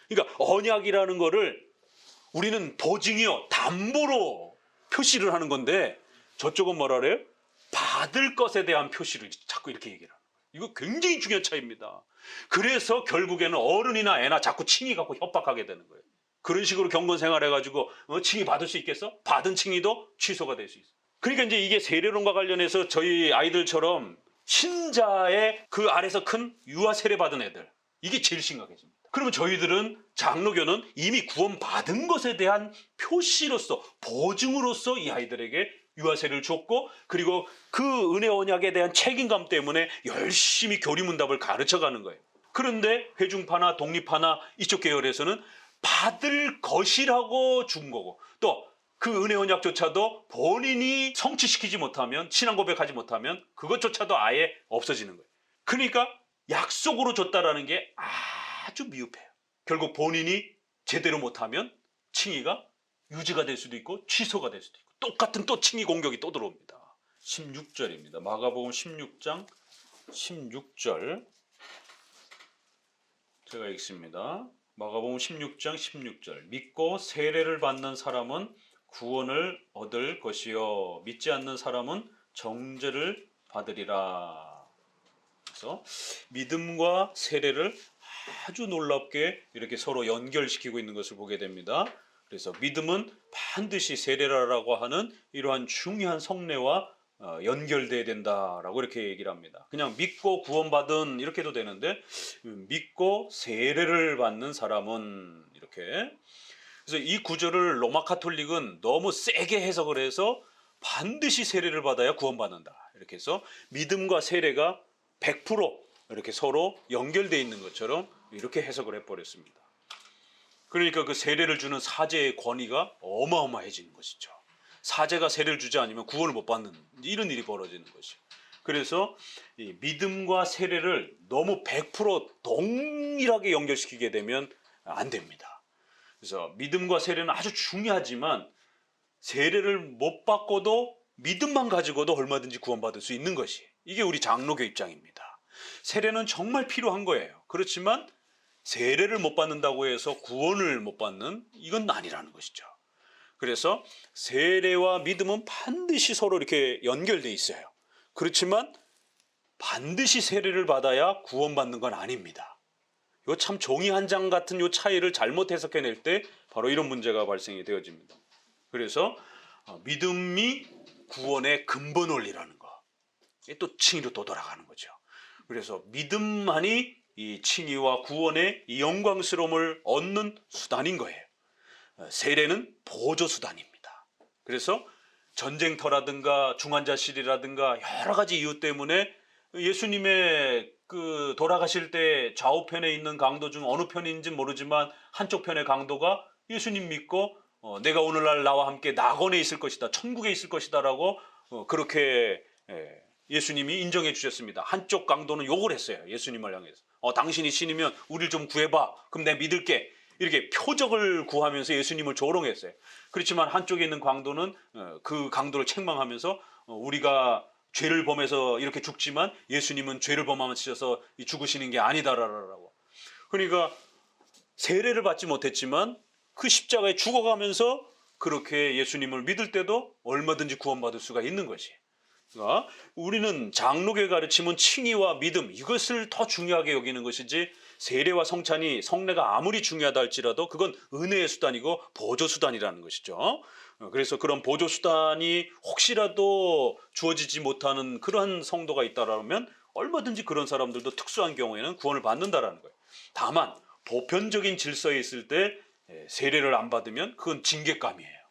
그러니까 언약이라는 거를 우리는 보증이요, 담보로 표시를 하는 건데 저쪽은 뭐라 그래요? 받을 것에 대한 표시를 자꾸 이렇게 얘기를 하는 거예요. 이거 굉장히 중요한 차이입니다. 그래서 결국에는 어른이나 애나 자꾸 칭의 갖고 협박하게 되는 거예요. 그런 식으로 경건 생활해가지고 칭의 받을 수 있겠어? 받은 칭의도 취소가 될 수 있어. 그러니까 이제 이게 세례론과 관련해서 저희 아이들처럼 신자의 그 아래서 큰 유아 세례 받은 애들, 이게 제일 심각해집니다. 그러면 저희들은 장로교는 이미 구원받은 것에 대한 표시로서, 보증으로서 이 아이들에게 유아 세례를 줬고, 그리고 그 은혜 언약에 대한 책임감 때문에 열심히 교리문답을 가르쳐가는 거예요. 그런데 회중파나 독립파나 이쪽 계열에서는 받을 것이라고 준 거고, 또 그 은혜 언약조차도 본인이 성취시키지 못하면, 신앙 고백하지 못하면 그것조차도 아예 없어지는 거예요. 그러니까 약속으로 줬다라는 게 아주 미흡해요. 결국 본인이 제대로 못하면 칭의가 유지가 될 수도 있고 취소가 될 수도 있고, 똑같은 또 칭의 공격이 또 들어옵니다. 16절입니다. 마가복음 16장 16절 제가 읽습니다. 마가복음 16장 16절. 믿고 세례를 받는 사람은 구원을 얻을 것이요 믿지 않는 사람은 정죄를 받으리라. 그래서 믿음과 세례를 아주 놀랍게 이렇게 서로 연결시키고 있는 것을 보게 됩니다. 그래서 믿음은 반드시 세례라고 하는 이러한 중요한 성례와 연결돼야 된다라고 이렇게 얘기를 합니다. 그냥 믿고 구원받은 이렇게 해도 되는데, 믿고 세례를 받는 사람은 이렇게. 그래서 이 구절을 로마 카톨릭은 너무 세게 해석을 해서 반드시 세례를 받아야 구원받는다, 이렇게 해서 믿음과 세례가 100% 이렇게 서로 연결되어 있는 것처럼 이렇게 해석을 해버렸습니다. 그러니까 그 세례를 주는 사제의 권위가 어마어마해지는 것이죠. 사제가 세례를 주지 않으면 구원을 못 받는 이런 일이 벌어지는 것이죠. 그래서 이 믿음과 세례를 너무 100% 동일하게 연결시키게 되면 안 됩니다. 그래서 믿음과 세례는 아주 중요하지만 세례를 못 받고도 믿음만 가지고도 얼마든지 구원받을 수 있는 것이, 이게 우리 장로교 입장입니다. 세례는 정말 필요한 거예요. 그렇지만 세례를 못 받는다고 해서 구원을 못 받는, 이건 아니라는 것이죠. 그래서 세례와 믿음은 반드시 서로 이렇게 연결되어 있어요. 그렇지만 반드시 세례를 받아야 구원받는 건 아닙니다. 요 참 종이 한 장 같은 요 차이를 잘못 해석해낼 때 바로 이런 문제가 발생이 되어집니다. 그래서 믿음이 구원의 근본 원리라는 거, 이게 또 칭의로 또 돌아가는 거죠. 그래서 믿음만이 이 칭의와 구원의 이 영광스러움을 얻는 수단인 거예요. 세례는 보조 수단입니다. 그래서 전쟁터라든가 중환자실이라든가 여러 가지 이유 때문에 예수님의 그 돌아가실 때 좌우편에 있는 강도 중 어느 편인지 모르지만 한쪽 편의 강도가 예수님 믿고 내가 오늘날 나와 함께 낙원에 있을 것이다, 천국에 있을 것이다 라고 그렇게 예수님이 인정해 주셨습니다. 한쪽 강도는 욕을 했어요. 예수님을 향해서. 당신이 신이면 우리를 좀 구해봐. 그럼 내가 믿을게. 이렇게 표적을 구하면서 예수님을 조롱했어요. 그렇지만 한쪽에 있는 강도는 그 강도를 책망하면서 우리가 죄를 범해서 이렇게 죽지만 예수님은 죄를 범하셔서 죽으시는 게 아니다라고. 그러니까 세례를 받지 못했지만 그 십자가에 죽어가면서 그렇게 예수님을 믿을 때도 얼마든지 구원받을 수가 있는 것이. 그러니까 우리는 장로교의 가르침은 칭의와 믿음, 이것을 더 중요하게 여기는 것이지, 세례와 성찬이, 성례가 아무리 중요하다 할지라도 그건 은혜의 수단이고 보조 수단이라는 것이죠. 그래서 그런 보조 수단이 혹시라도 주어지지 못하는 그러한 성도가 있다라면 얼마든지 그런 사람들도 특수한 경우에는 구원을 받는다라는 거예요. 다만 보편적인 질서에 있을 때 세례를 안 받으면 그건 징계감이에요.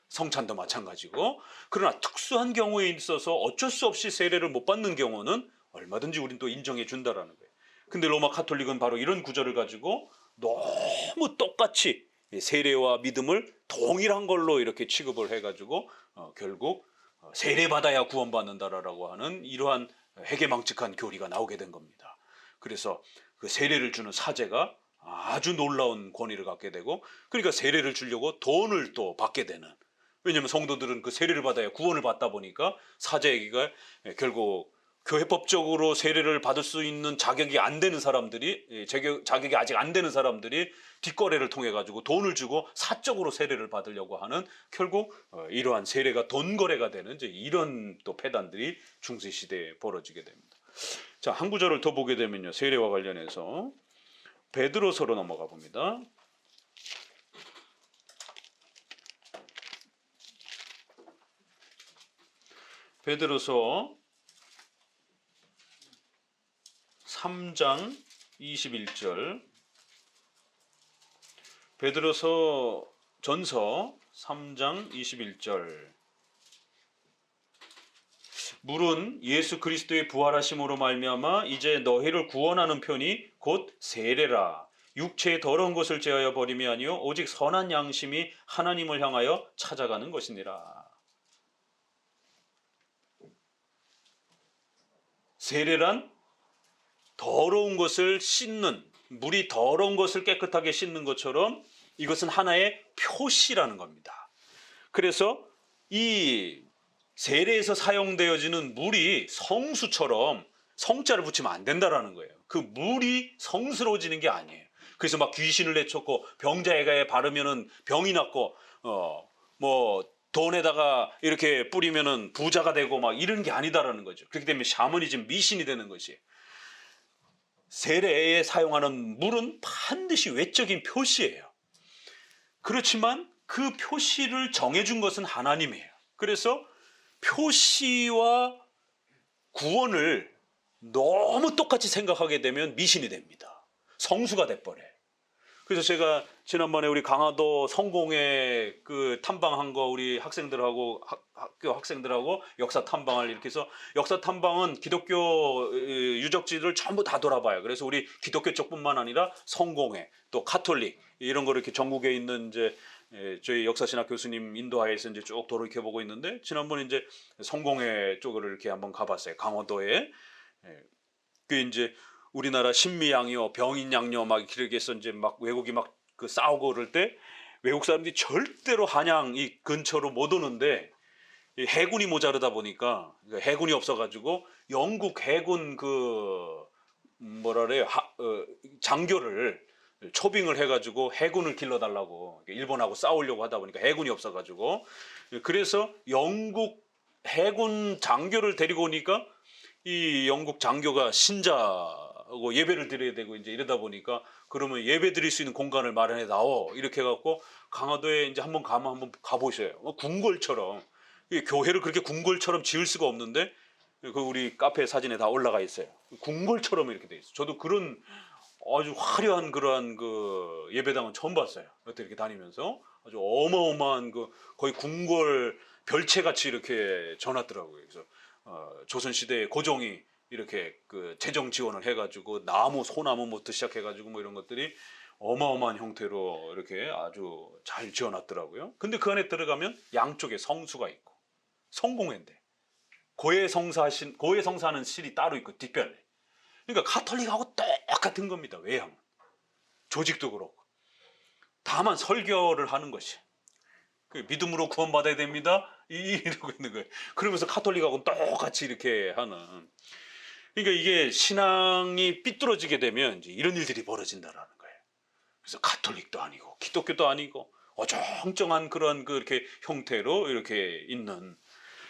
성찬도 마찬가지고. 그러나 특수한 경우에 있어서 어쩔 수 없이 세례를 못 받는 경우는 얼마든지 우린 또 인정해 준다라는 거예요. 근데 로마 카톨릭은 바로 이런 구절을 가지고 너무 똑같이 세례와 믿음을 동일한 걸로 이렇게 취급을 해가지고 결국 세례받아야 구원받는다라고 하는 이러한 해괴망측한 교리가 나오게 된 겁니다. 그래서 그 세례를 주는 사제가 아주 놀라운 권위를 갖게 되고, 그러니까 세례를 주려고 돈을 또 받게 되는, 왜냐하면 성도들은 그 세례를 받아야 구원을 받다 보니까 사제에게 결국 교회법적으로 세례를 받을 수 있는 자격이 안 되는 사람들이, 자격이 아직 안 되는 사람들이 뒷거래를 통해 가지고 돈을 주고 사적으로 세례를 받으려고 하는, 결국 이러한 세례가 돈 거래가 되는 이제 이런 또 폐단들이 중세 시대에 벌어지게 됩니다. 자, 한 구절을 더 보게 되면요, 세례와 관련해서 베드로서로 넘어가 봅니다. 베드로서 3장 21절. 베드로서 전서 3장 21절. 물은 예수 그리스도의 부활하심으로 말미암아 이제 너희를 구원하는 편이 곧 세례라. 육체의 더러운 것을 제하여 버림이 아니요 오직 선한 양심이 하나님을 향하여 찾아가는 것이니라. 세례란 더러운 것을 씻는, 물이 더러운 것을 깨끗하게 씻는 것처럼 이것은 하나의 표시라는 겁니다. 그래서 이 세례에서 사용되어지는 물이 성수처럼 성자를 붙이면 안 된다라는 거예요. 그 물이 성스러워지는 게 아니에요. 그래서 막 귀신을 내쫓고 병자에게 바르면은 병이 낫고 뭐 돈에다가 이렇게 뿌리면은 부자가 되고 막 이런 게 아니다라는 거죠. 그렇기 때문에 샤머니즘, 미신이 되는 것이에요. 세례에 사용하는 물은 반드시 외적인 표시예요. 그렇지만 그 표시를 정해준 것은 하나님이에요. 그래서 표시와 구원을 너무 똑같이 생각하게 되면 미신이 됩니다. 성수가 돼버려요. 그래서 제가 지난번에 우리 강화도 성공회 그 탐방한 거 우리 학생들하고 학교 학생들하고 역사 탐방을 이렇게 해서, 역사 탐방은 기독교 유적지를 전부 다 돌아봐요. 그래서 우리 기독교 쪽뿐만 아니라 성공회 또 가톨릭 이런 거를 이렇게 전국에 있는 이제 저희 역사신학 교수님 인도하에서 이제 쭉 돌이켜 보고 있는데, 지난번에 이제 성공회 쪽을 이렇게 한번 가봤어요. 강화도에. 그 이제 우리나라 신미양요, 병인양요 막 이렇게 해서 이제 막 외국이 막 그 싸우고 그럴 때 외국 사람들이 절대로 한양 이 근처로 못 오는데, 이 해군이 모자르다 보니까, 해군이 없어가지고 영국 해군 그 뭐라 그래요, 장교를 초빙을 해가지고 해군을 길러달라고, 일본하고 싸우려고 하다 보니까 해군이 없어가지고, 그래서 영국 해군 장교를 데리고 오니까 이 영국 장교가 신자하고 예배를 드려야 되고 이제 이러다 보니까, 그러면 예배 드릴 수 있는 공간을 마련해 놔 이렇게 해갖고 강화도에 이제 한번 가면 한번 가보셔요. 궁궐처럼, 교회를 그렇게 궁궐처럼 지을 수가 없는데 그 우리 카페 사진에 다 올라가 있어요. 궁궐처럼 이렇게 돼 있어. 저도 그런 아주 화려한 그러한 그 예배당은 처음 봤어요. 그때 이렇게 다니면서 아주 어마어마한 그 거의 궁궐 별채같이 이렇게 전놨더라고요. 그래서 조선시대의 고종이 이렇게 그 재정 지원을 해가지고 나무, 소나무부터 시작해가지고 뭐 이런 것들이 어마어마한 형태로 이렇게 아주 잘 지어놨더라고요. 근데 그 안에 들어가면 양쪽에 성수가 있고, 성공회인데 고해 성사하는 실이 따로 있고 뒷변에. 그러니까 가톨릭하고 똑같은 겁니다. 외향 조직도 그렇고. 다만 설교를 하는 것이 그 믿음으로 구원받아야 됩니다 이러고 있는 거예요. 그러면서 가톨릭하고 똑같이 이렇게 하는. 그러니까 이게 신앙이 삐뚤어지게 되면 이제 이런 일들이 벌어진다라는 거예요. 그래서 가톨릭도 아니고 기독교도 아니고 어정쩡한 그런 그렇게 형태로 이렇게 있는.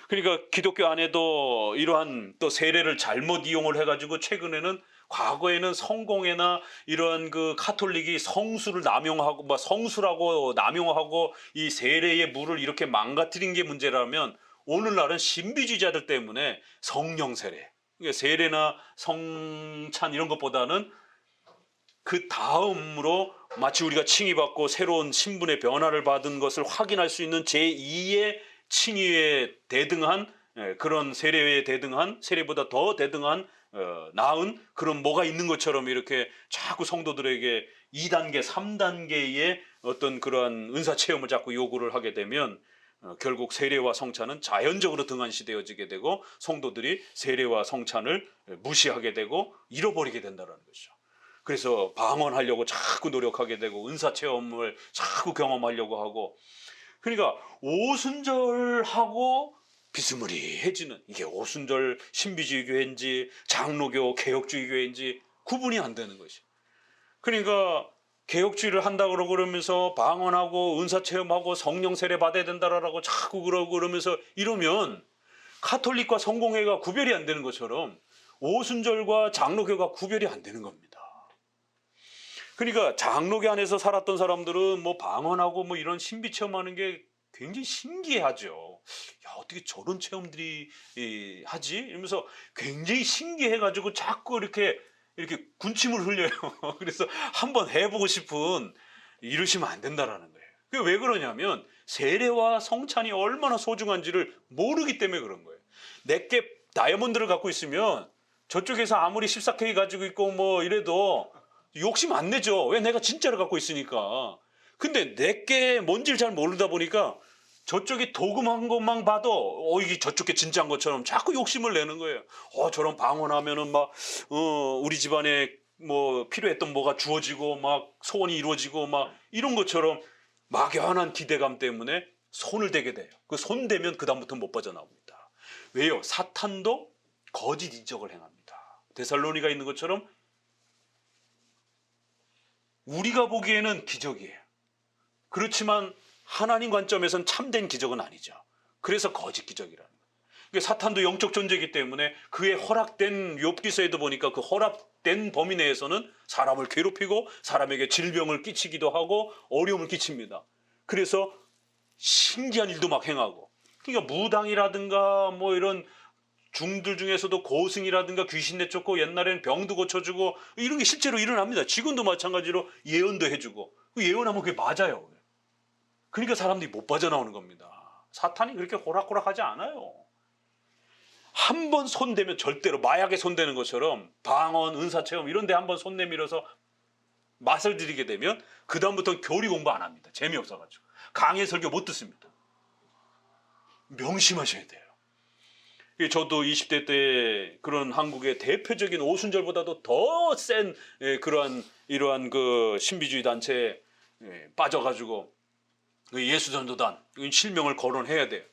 그러니까 기독교 안에도 이러한 또 세례를 잘못 이용을 해가지고, 최근에는, 과거에는 성공회나 이런 그 가톨릭이 성수를 남용하고, 뭐 성수라고 남용하고 이 세례의 물을 이렇게 망가뜨린 게 문제라면, 오늘날은 신비주의자들 때문에 성령 세례, 그러니까 세례나 성찬 이런 것보다는 그 다음으로 마치 우리가 칭의받고 새로운 신분의 변화를 받은 것을 확인할 수 있는 제2의 칭의에 대등한, 그런 세례에 대등한, 세례보다 더 대등한 나은 그런 뭐가 있는 것처럼 이렇게 자꾸 성도들에게 2단계, 3단계의 어떤 그러한 은사 체험을 자꾸 요구를 하게 되면 결국 세례와 성찬은 자연적으로 등한시되어지게 되고, 성도들이 세례와 성찬을 무시하게 되고 잃어버리게 된다는 것이죠. 그래서 방언하려고 자꾸 노력하게 되고, 은사 체험을 자꾸 경험하려고 하고. 그러니까 오순절하고 비스무리해지는, 이게 오순절 신비주의 교회인지 장로교 개혁주의 교회인지 구분이 안 되는 것이. 그러니까 개혁주의를 한다고 그러면서 방언하고 은사체험하고 성령 세례 받아야 된다라고 자꾸 그러고 그러면서 이러면 가톨릭과 성공회가 구별이 안 되는 것처럼 오순절과 장로교가 구별이 안 되는 겁니다. 그러니까 장로교 안에서 살았던 사람들은 뭐 방언하고 뭐 이런 신비 체험하는 게 굉장히 신기하죠. 야, 어떻게 저런 체험들이 하지? 이러면서 굉장히 신기해가지고 자꾸 이렇게 군침을 흘려요. 그래서 한번 해보고 싶은, 이러시면 안 된다라는 거예요. 그게 왜 그러냐면 세례와 성찬이 얼마나 소중한지를 모르기 때문에 그런 거예요. 내게 다이아몬드를 갖고 있으면 저쪽에서 아무리 14K 가지고 있고 뭐 이래도 욕심 안 내죠. 왜? 내가 진짜를 갖고 있으니까. 근데 내게 뭔지를 잘 모르다 보니까 저쪽이 도금한 것만 봐도 이게 저쪽 게 진짜인 것처럼 자꾸 욕심을 내는 거예요. 저런 방언하면은 막 우리 집안에 뭐 필요했던 뭐가 주어지고 막 소원이 이루어지고 막 이런 것처럼 막연한 기대감 때문에 손을 대게 돼요. 그 손 대면 그 다음부터 못 빠져나옵니다. 왜요? 사탄도 거짓 이적을 행합니다. 데살로니가 있는 것처럼 우리가 보기에는 기적이에요. 그렇지만 하나님 관점에선 참된 기적은 아니죠. 그래서 거짓 기적이라는 거예요. 그러니까 사탄도 영적 존재이기 때문에 그의 허락된, 욥기서에도 보니까 그 허락된 범위 내에서는 사람을 괴롭히고 사람에게 질병을 끼치기도 하고 어려움을 끼칩니다. 그래서 신기한 일도 막 행하고, 그러니까 무당이라든가 뭐 이런 중들 중에서도 고승이라든가 귀신 내쫓고 옛날에는 병도 고쳐주고 이런 게 실제로 일어납니다. 지금도 마찬가지로 예언도 해주고, 그 예언하면 그게 맞아요. 그러니까 사람들이 못 빠져나오는 겁니다. 사탄이 그렇게 호락호락하지 않아요. 한 번 손대면 절대로, 마약에 손대는 것처럼 방언, 은사체험 이런 데 한 번 손 내밀어서 맛을 들이게 되면 그 다음부터는 교리 공부 안 합니다. 재미없어가지고. 강의 설교 못 듣습니다. 명심하셔야 돼요. 저도 20대 때 그런 한국의 대표적인 오순절보다도 더 센 이러한 그 신비주의 단체에 빠져가지고 예수전도단 실명을 거론해야 돼요.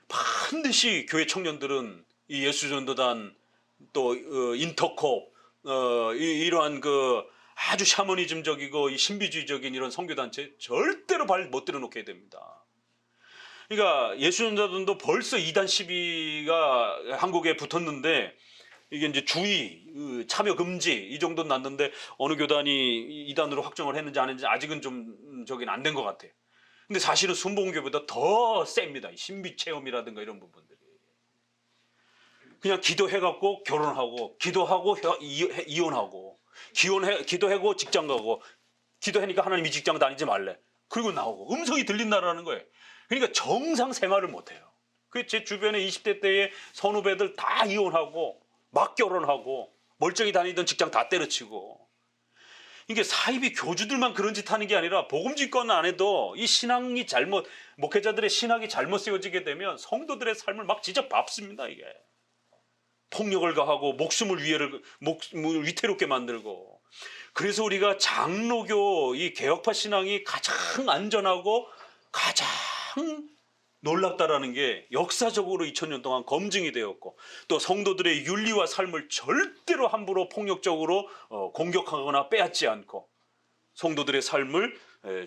반드시 교회 청년들은 이 예수전도단 또 인터콥 이러한 그 아주 샤머니즘적이고 이 신비주의적인 이런 선교단체 절대로 발 못 들여놓게 됩니다. 그러니까 예수전도단도 벌써 이단 시비가 한국에 붙었는데, 이게 이제 주의, 참여 금지 이 정도는 났는데 어느 교단이 이단으로 확정을 했는지 안 했는지 아직은 좀 저긴 안 된 것 같아요. 근데 사실은 순복음교보다 더 셉니다. 신비 체험이라든가 이런 부분들이. 그냥 기도해갖고 결혼하고, 기도하고 이혼하고, 기도하고 직장 가고, 기도하니까 하나님 이 직장 다니지 말래. 그리고 나오고 음성이 들린다라는 거예요. 그러니까 정상 생활을 못해요. 제 주변에 20대 때의 선후배들 다 이혼하고 막 결혼하고 멀쩡히 다니던 직장 다 때려치고. 이게 사이비 교주들만 그런 짓 하는 게 아니라 복음직권 안에도 이 신앙이 목회자들의 신학이 잘못 세워지게 되면 성도들의 삶을 막 진짜 밟습니다. 이게 폭력을 가하고 목숨을 위태롭게 만들고. 그래서 우리가 장로교 이 개혁파 신앙이 가장 안전하고 가장 놀랍다라는 게 역사적으로 2000년 동안 검증이 되었고, 또 성도들의 윤리와 삶을 절대로 함부로 폭력적으로 공격하거나 빼앗지 않고 성도들의 삶을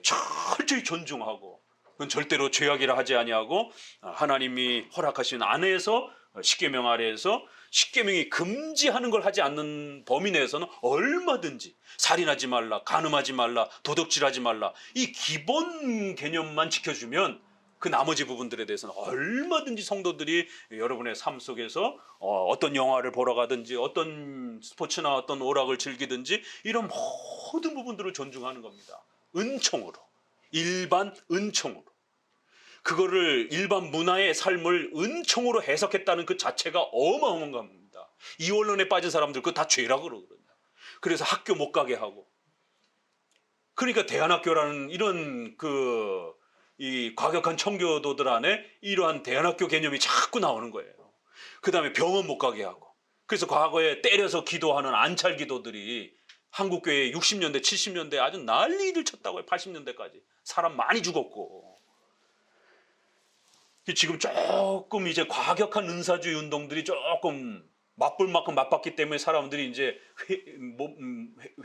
철저히 존중하고, 그건 절대로 죄악이라 하지 아니하고 하나님이 허락하신 안에서 십계명 아래에서 십계명이 금지하는 걸 하지 않는 범위 내에서는 얼마든지 살인하지 말라, 간음하지 말라, 도둑질하지 말라, 이 기본 개념만 지켜주면 그 나머지 부분들에 대해서는 얼마든지 성도들이 여러분의 삶 속에서 어떤 영화를 보러 가든지 어떤 스포츠나 어떤 오락을 즐기든지 이런 모든 부분들을 존중하는 겁니다. 은총으로, 일반 은총으로. 그거를 일반 문화의 삶을 은총으로 해석했다는 그 자체가 어마어마한 겁니다. 이원론에 빠진 사람들 그거 다 죄라고 그러거든요. 그래서 학교 못 가게 하고. 그러니까 대안학교라는 이런 이 과격한 청교도들 안에 이러한 대안학교 개념이 자꾸 나오는 거예요. 그 다음에 병원 못 가게 하고. 그래서 과거에 때려서 기도하는 안찰 기도들이 한국교회 60년대 70년대 아주 난리를 쳤다고요. 80년대까지 사람 많이 죽었고. 지금 조금 이제 과격한 은사주의 운동들이 조금 맛볼 만큼 맛봤기 때문에 사람들이 이제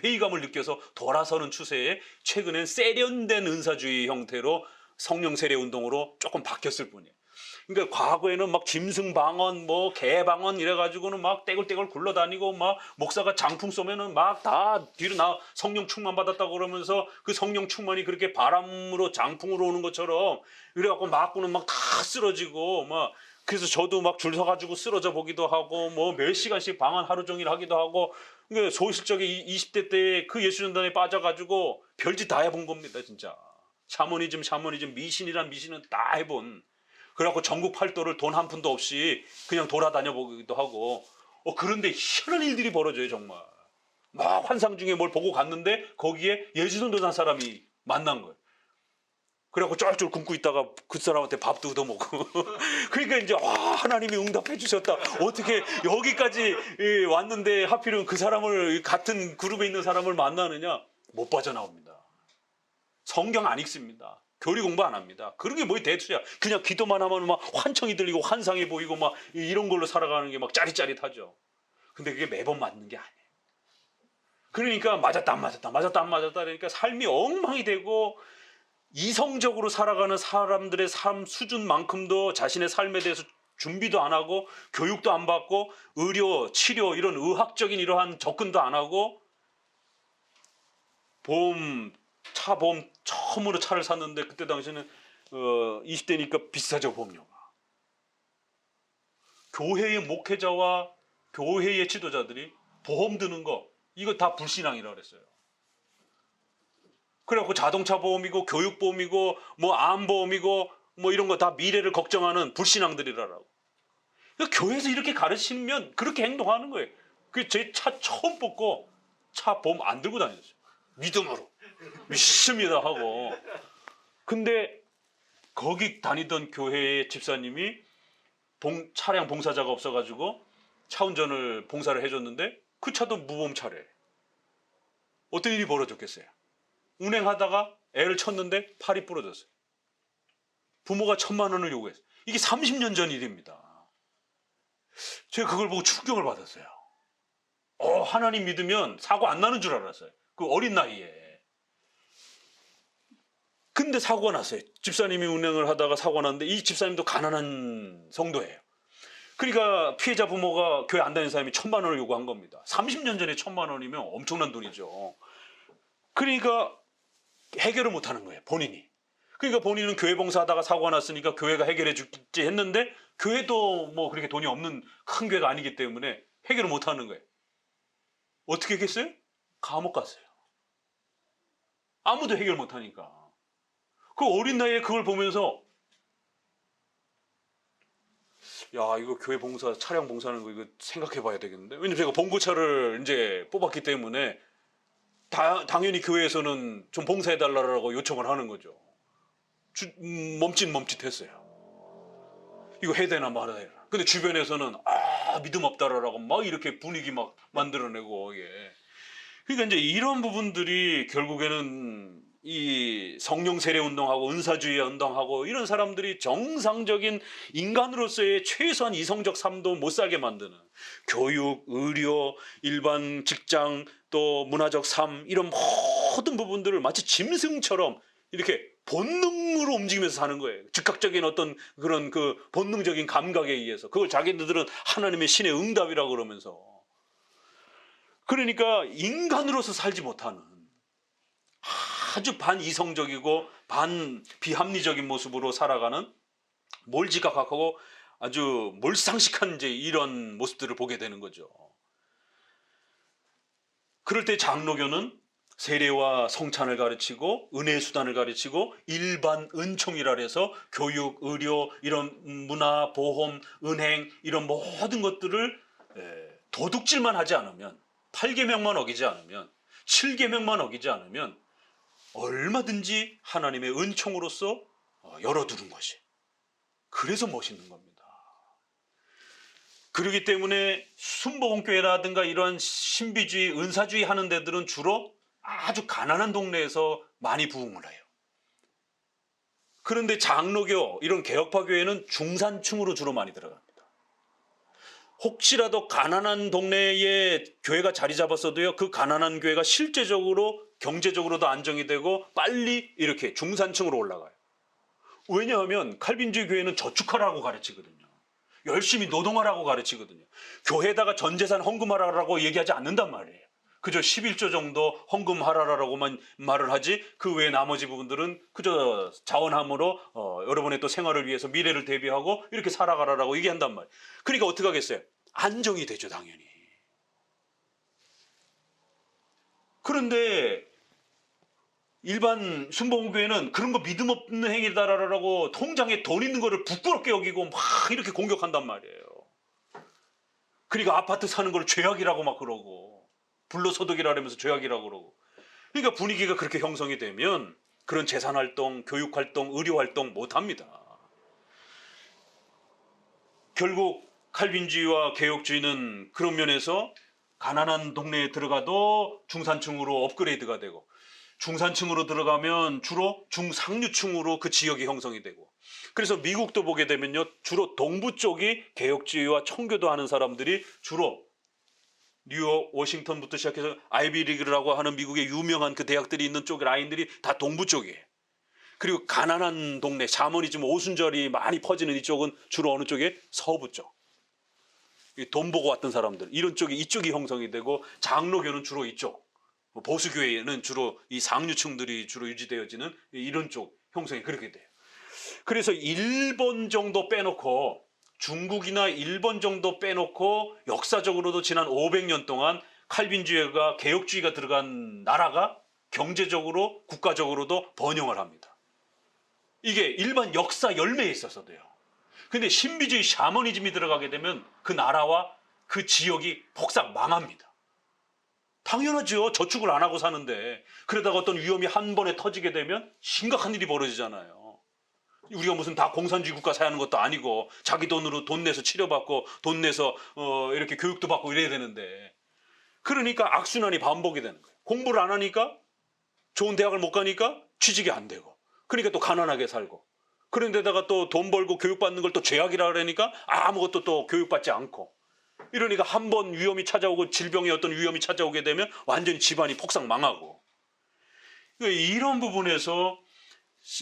회의감을 느껴서 돌아서는 추세에 최근엔 세련된 은사주의 형태로 성령 세례 운동으로 조금 바뀌었을 뿐이에요. 그러니까 과거에는 막 짐승방언, 뭐 개방언 이래가지고는 막 떼굴떼굴 굴러다니고 막 목사가 장풍 쏘면은 막 다 뒤로 나 성령 충만 받았다고 그러면서 그 성령 충만이 그렇게 바람으로 장풍으로 오는 것처럼 그래갖고 맞고는 막 다 쓰러지고 막 그래서 저도 막 줄 서가지고 쓰러져 보기도 하고 뭐 몇 시간씩 방언 하루 종일 하기도 하고 그러니까 소실적에 20대 때 그 예수전단에 빠져가지고 별짓 다 해본 겁니다 진짜. 샤머니즘 미신이란 미신은 다 해본. 그래갖고 전국 팔도를 돈 한 푼도 없이 그냥 돌아다녀 보기도 하고 그런데 희한한 일들이 벌어져요 정말. 막 환상 중에 뭘 보고 갔는데 거기에 예수전도단 사람이 만난 거예요. 그래갖고 쫄쫄 굶고 있다가 그 사람한테 밥도 얻어먹고 그러니까 이제 하나님이 응답해 주셨다. 어떻게 여기까지 왔는데 하필은 그 사람을 같은 그룹에 있는 사람을 만나느냐. 못 빠져나옵니다. 성경 안 읽습니다. 교리 공부 안 합니다. 그런 게 뭐이 대수야. 그냥 기도만 하면 막 환청이 들리고 환상이 보이고 막 이런 걸로 살아가는 게 막 짜릿짜릿하죠. 근데 그게 매번 맞는 게 아니에요. 그러니까 맞았다 안 맞았다 그러니까 삶이 엉망이 되고 이성적으로 살아가는 사람들의 삶 수준만큼도 자신의 삶에 대해서 준비도 안 하고 교육도 안 받고 의료, 치료 이런 의학적인 이러한 접근도 안 하고 차 보험 처음으로 차를 샀는데 그때 당시에는 20대니까 비싸죠 보험료가. 교회의 목회자와 교회의 지도자들이 보험 드는 거 이거 다 불신앙이라고 그랬어요. 그래갖고 자동차 보험이고 교육보험이고 뭐 암보험이고 뭐 이런 거 다 미래를 걱정하는 불신앙들이라고. 그러니까 교회에서 이렇게 가르치면 그렇게 행동하는 거예요. 그 제 차 처음 뽑고 차 보험 안 들고 다녔어요. 믿음으로 믿습니다 하고. 근데 거기 다니던 교회의 집사님이 차량 봉사자가 없어가지고 차 운전을 봉사를 해줬는데 그 차도 무보험 차래. 어떤 일이 벌어졌겠어요? 운행하다가 애를 쳤는데 팔이 부러졌어요. 부모가 1,000만 원을 요구했어요. 이게 30년 전 일입니다. 제가 그걸 보고 충격을 받았어요. 하나님 믿으면 사고 안 나는 줄 알았어요. 그 어린 나이에. 근데 사고가 났어요. 집사님이 운행을 하다가 사고가 났는데 이 집사님도 가난한 성도예요. 그러니까 피해자 부모가 교회 안 다니는 사람이 1,000만 원을 요구한 겁니다. 30년 전에 1,000만 원이면 엄청난 돈이죠. 그러니까 해결을 못하는 거예요. 본인이. 그러니까 본인은 교회 봉사하다가 사고가 났으니까 교회가 해결해 줄지 했는데 교회도 뭐 그렇게 돈이 없는 큰 교회가 아니기 때문에 해결을 못하는 거예요. 어떻게 했겠어요? 감옥 갔어요. 아무도 해결 못하니까. 그 어린 나이에 그걸 보면서 야 이거 교회 봉사 차량 봉사하는 거 이거 생각해 봐야 되겠는데. 왜냐면 제가 봉고차를 이제 뽑았기 때문에 당연히 교회에서는 좀 봉사해 달라고 요청을 하는 거죠. 멈칫멈칫했어요. 이거 해야 되나 말아야 되나. 근데 주변에서는 믿음 없다라고 막 이렇게 분위기 막 만들어내고 그러니까 이제 이런 부분들이 결국에는 이 성령 세례 운동하고 은사주의 운동하고 이런 사람들이 정상적인 인간으로서의 최소한 이성적 삶도 못 살게 만드는 교육, 의료, 일반 직장 또 문화적 삶 이런 모든 부분들을 마치 짐승처럼 이렇게 본능으로 움직이면서 사는 거예요. 즉각적인 어떤 그런 그 본능적인 감각에 의해서 그걸 자기들은 하나님의 신의 응답이라고 그러면서 그러니까 인간으로서 살지 못하는 아주 반이성적이고 반비합리적인 모습으로 살아가는 몰지각하고 아주 몰상식한 이제 이런 모습들을 보게 되는 거죠. 그럴 때 장로교는 세례와 성찬을 가르치고 은혜의 수단을 가르치고 일반 은총이라 해서 교육, 의료, 이런 문화, 보험, 은행 이런 모든 것들을 도둑질만 하지 않으면 8계명만 어기지 않으면 7계명만 어기지 않으면 얼마든지 하나님의 은총으로서 열어두는 것이. 그래서 멋있는 겁니다. 그렇기 때문에 순복음교회라든가 이런 신비주의, 은사주의 하는 데들은 주로 아주 가난한 동네에서 많이 부흥을 해요. 그런데 장로교 이런 개혁파 교회는 중산층으로 주로 많이 들어갑니다. 혹시라도 가난한 동네에 교회가 자리 잡았어도요, 그 가난한 교회가 실제적으로 경제적으로도 안정이 되고 빨리 이렇게 중산층으로 올라가요. 왜냐하면 칼빈주의 교회는 저축하라고 가르치거든요. 열심히 노동하라고 가르치거든요. 교회에다가 전 재산 헌금하라고 얘기하지 않는단 말이에요. 그저 11조 정도 헌금하라라고만 말을 하지, 그 외에 나머지 부분들은 그저 자원함으로 여러분의 또 생활을 위해서 미래를 대비하고 이렇게 살아가라라고 얘기한단 말이에요. 그러니까 어떻게 하겠어요? 안정이 되죠, 당연히. 그런데 일반 순복음교회는 그런 거 믿음 없는 행위다라고 통장에 돈 있는 거를 부끄럽게 여기고 막 이렇게 공격한단 말이에요. 그러니까 아파트 사는 걸 죄악이라고 막 그러고, 불로소득이라면서 죄악이라고 그러고. 그러니까 분위기가 그렇게 형성이 되면 그런 재산활동, 교육활동, 의료활동 못합니다. 결국 칼빈주의와 개혁주의는 그런 면에서 가난한 동네에 들어가도 중산층으로 업그레이드가 되고, 중산층으로 들어가면 주로 중상류층으로 그 지역이 형성이 되고, 그래서 미국도 보게 되면요, 주로 동부 쪽이 개혁주의와 청교도 하는 사람들이 주로 뉴욕, 워싱턴부터 시작해서 아이비리그라고 하는 미국의 유명한 그 대학들이 있는 쪽 라인들이 다 동부 쪽이에요. 그리고 가난한 동네, 샤머니즘, 오순절이 많이 퍼지는 이쪽은 주로 어느 쪽에? 서부 쪽. 돈 보고 왔던 사람들, 이런 쪽이, 이쪽이 형성이 되고, 장로교는 주로 이쪽, 보수교회는 주로 이 상류층들이 주로 유지되어지는 이런 쪽 형성이 그렇게 돼요. 그래서 일본 정도 빼놓고, 중국이나 일본 정도 빼놓고 역사적으로도 지난 500년 동안 칼빈주의가 개혁주의가 들어간 나라가 경제적으로 국가적으로도 번영을 합니다. 이게 일반 역사 열매에 있어서도요. 근데 신비주의 샤머니즘이 들어가게 되면 그 나라와 그 지역이 폭삭 망합니다. 당연하죠. 저축을 안 하고 사는데 그러다가 어떤 위험이 한 번에 터지게 되면 심각한 일이 벌어지잖아요. 우리가 무슨 다 공산주의 국가 사는 것도 아니고 자기 돈으로 돈 내서 치료받고 돈 내서 이렇게 교육도 받고 이래야 되는데, 그러니까 악순환이 반복이 되는 거예요. 공부를 안 하니까 좋은 대학을 못 가니까 취직이 안 되고, 그러니까 또 가난하게 살고, 그런데다가 또 돈 벌고 교육받는 걸 또 죄악이라 그러니까 아무것도 또 교육받지 않고, 이러니까 한 번 위험이 찾아오고 질병의 어떤 위험이 찾아오게 되면 완전히 집안이 폭삭 망하고. 이런 부분에서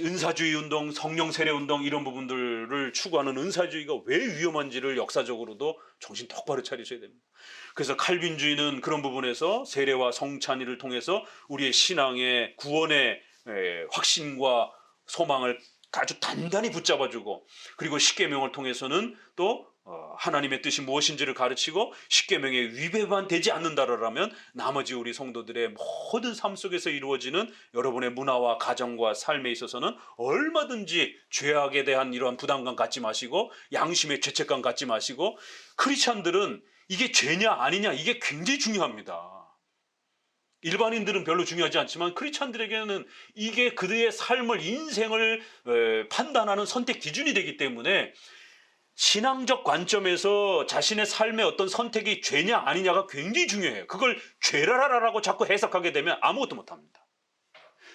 은사주의 운동, 성령 세례 운동 이런 부분들을 추구하는 은사주의가 왜 위험한지를 역사적으로도 정신 똑바로 차리셔야 됩니다. 그래서 칼빈주의는 그런 부분에서 세례와 성찬이를 통해서 우리의 신앙의 구원의 확신과 소망을 아주 단단히 붙잡아주고, 그리고 십계명을 통해서는 또 하나님의 뜻이 무엇인지를 가르치고, 십계명에 위배만 되지 않는다라면 나머지 우리 성도들의 모든 삶 속에서 이루어지는 여러분의 문화와 가정과 삶에 있어서는 얼마든지 죄악에 대한 이러한 부담감 갖지 마시고, 양심의 죄책감 갖지 마시고, 크리스찬들은 이게 죄냐 아니냐 이게 굉장히 중요합니다. 일반인들은 별로 중요하지 않지만 크리스찬들에게는 이게 그들의 삶을, 인생을 판단하는 선택 기준이 되기 때문에 신앙적 관점에서 자신의 삶의 어떤 선택이 죄냐 아니냐가 굉장히 중요해요. 그걸 죄라라고 자꾸 해석하게 되면 아무것도 못합니다.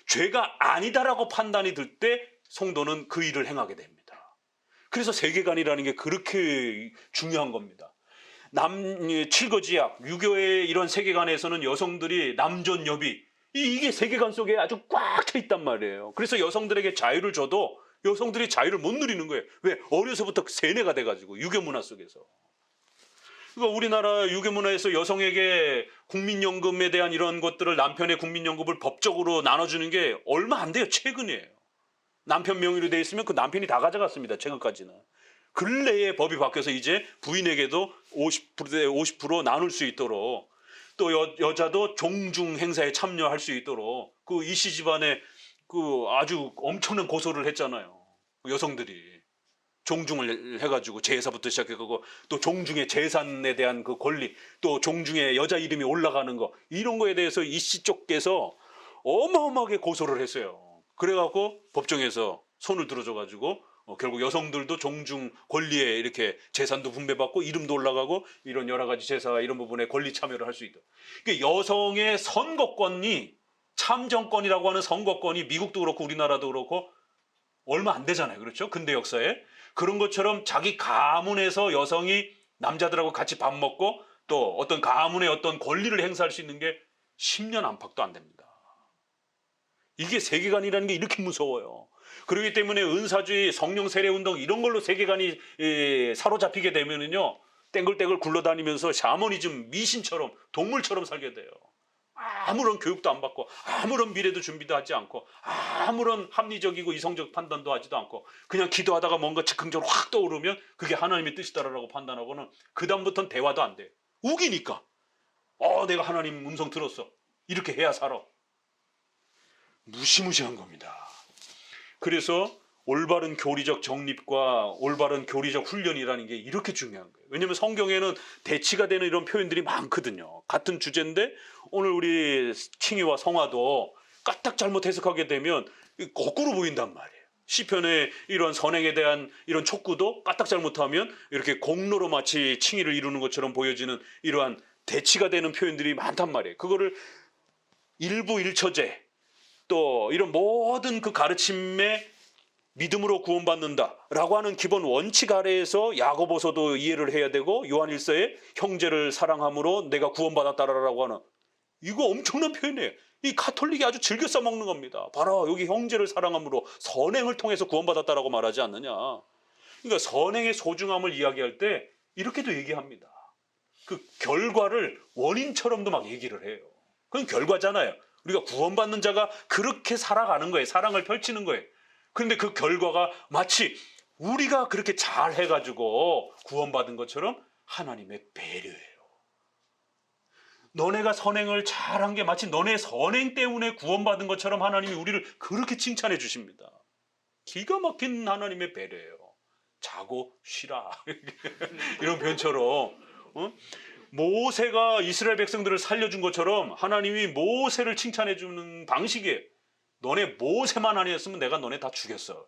죄가 아니다라고 판단이 들 때 성도는 그 일을 행하게 됩니다. 그래서 세계관이라는 게 그렇게 중요한 겁니다. 칠거지약, 유교의 이런 세계관에서는 여성들이 남존여비, 이게 세계관 속에 아주 꽉 차 있단 말이에요. 그래서 여성들에게 자유를 줘도 여성들이 자유를 못 누리는 거예요. 왜? 어려서부터 세뇌가 돼가지고, 유교 문화 속에서. 그러니까 우리나라 유교 문화에서 여성에게 국민연금에 대한 이런 것들을, 남편의 국민연금을 법적으로 나눠주는 게 얼마 안 돼요. 최근이에요. 남편 명의로 돼 있으면 그 남편이 다 가져갔습니다. 최근까지는. 근래에 법이 바뀌어서 이제 부인에게도 50% 나눌 수 있도록, 또 여자도 종중 행사에 참여할 수 있도록 그 이씨 집안에 그 아주 엄청난 고소를 했잖아요. 여성들이 종중을 해가지고 제사부터 시작해가고, 또 종중의 재산에 대한 그 권리, 또 종중에 여자 이름이 올라가는 거, 이런 거에 대해서 이씨 쪽에서 어마어마하게 고소를 했어요. 그래갖고 법정에서 손을 들어줘가지고 결국 여성들도 종중 권리에 이렇게 재산도 분배받고 이름도 올라가고 이런 여러 가지 제사 이런 부분에 권리 참여를 할 수 있다. 그러니까 여성의 선거권이, 참정권이라고 하는 선거권이 미국도 그렇고 우리나라도 그렇고 얼마 안 되잖아요. 그렇죠? 근대 역사에. 그런 것처럼 자기 가문에서 여성이 남자들하고 같이 밥 먹고 또 어떤 가문의 어떤 권리를 행사할 수 있는 게 10년 안팎도 안 됩니다. 이게 세계관이라는 게 이렇게 무서워요. 그렇기 때문에 은사주의, 성령 세례 운동 이런 걸로 세계관이 사로잡히게 되면은요, 땡글땡글 굴러다니면서 샤머니즘, 미신처럼 동물처럼 살게 돼요. 아무런 교육도 안 받고 아무런 미래도 준비도 하지 않고 아무런 합리적이고 이성적 판단도 하지도 않고 그냥 기도하다가 뭔가 즉흥적으로 확 떠오르면 그게 하나님의 뜻이다라고 판단하고는 그 다음부터는 대화도 안 돼. 우기니까. 내가 하나님 음성 들었어. 이렇게 해야 살아. 무시무시한 겁니다. 그래서 올바른 교리적 정립과 올바른 교리적 훈련이라는 게 이렇게 중요한 거예요. 왜냐하면 성경에는 대치가 되는 이런 표현들이 많거든요. 같은 주제인데 오늘 우리 칭의와 성화도 까딱 잘못 해석하게 되면 거꾸로 보인단 말이에요. 시편의 이런 선행에 대한 이런 촉구도 까딱 잘못하면 이렇게 공로로 마치 칭의를 이루는 것처럼 보여지는 이러한 대치가 되는 표현들이 많단 말이에요. 그거를 일부 일처제 또 이런 모든 그 가르침에 믿음으로 구원받는다라고 하는 기본 원칙 아래에서 야고보서도 이해를 해야 되고 요한일서에 형제를 사랑함으로 내가 구원받았다라고 하는 이거 엄청난 표현이에요. 이 가톨릭이 아주 즐겨 써먹는 겁니다. 봐라, 여기 형제를 사랑함으로 선행을 통해서 구원받았다라고 말하지 않느냐. 그러니까 선행의 소중함을 이야기할 때 이렇게도 얘기합니다. 그 결과를 원인처럼도 막 얘기를 해요. 그건 결과잖아요. 우리가 구원받는 자가 그렇게 살아가는 거예요. 사랑을 펼치는 거예요. 그런데 그 결과가 마치 우리가 그렇게 잘 해가지고 구원받은 것처럼 하나님의 배려예요. 너네가 선행을 잘한 게 마치 너네 선행 때문에 구원받은 것처럼 하나님이 우리를 그렇게 칭찬해 주십니다. 기가 막힌 하나님의 배려예요. 자고 쉬라. 이런 표현처럼 모세가 이스라엘 백성들을 살려준 것처럼 하나님이 모세를 칭찬해 주는 방식이에요. 너네 모세만 아니었으면 내가 너네 다 죽였어.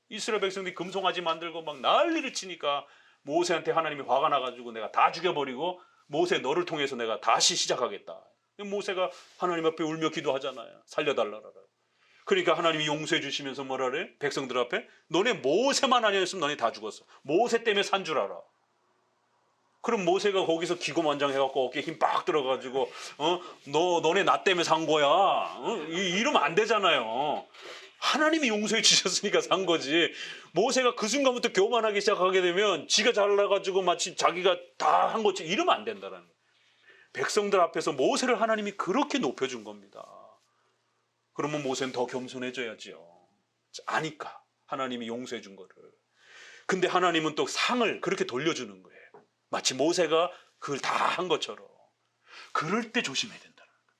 이스라엘 백성들이 금송아지 만들고 막 난리를 치니까 모세한테 하나님이 화가 나가지고 내가 다 죽여버리고 모세 너를 통해서 내가 다시 시작하겠다. 모세가 하나님 앞에 울며 기도하잖아요. 살려달라라. 그러니까 하나님이 용서해 주시면서 뭐라 그래? 백성들 앞에 너네 모세만 아니었으면 너네 다 죽었어. 모세 때문에 산 줄 알아. 그럼 모세가 거기서 기고만장해갖고 어깨에 힘 빡 들어가지고 너네 나 때문에 산 거야. 이러면 안 되잖아요. 하나님이 용서해 주셨으니까 산 거지. 모세가 그 순간부터 교만하기 시작하게 되면 지가 잘나가지고 마치 자기가 다 한 거지. 이러면 안 된다는 거예요. 백성들 앞에서 모세를 하나님이 그렇게 높여준 겁니다. 그러면 모세는 더 겸손해져야지요. 아니까 하나님이 용서해 준 거를. 근데 하나님은 또 상을 그렇게 돌려주는 거예요. 마치 모세가 그걸 다 한 것처럼. 그럴 때 조심해야 된다는 거예요.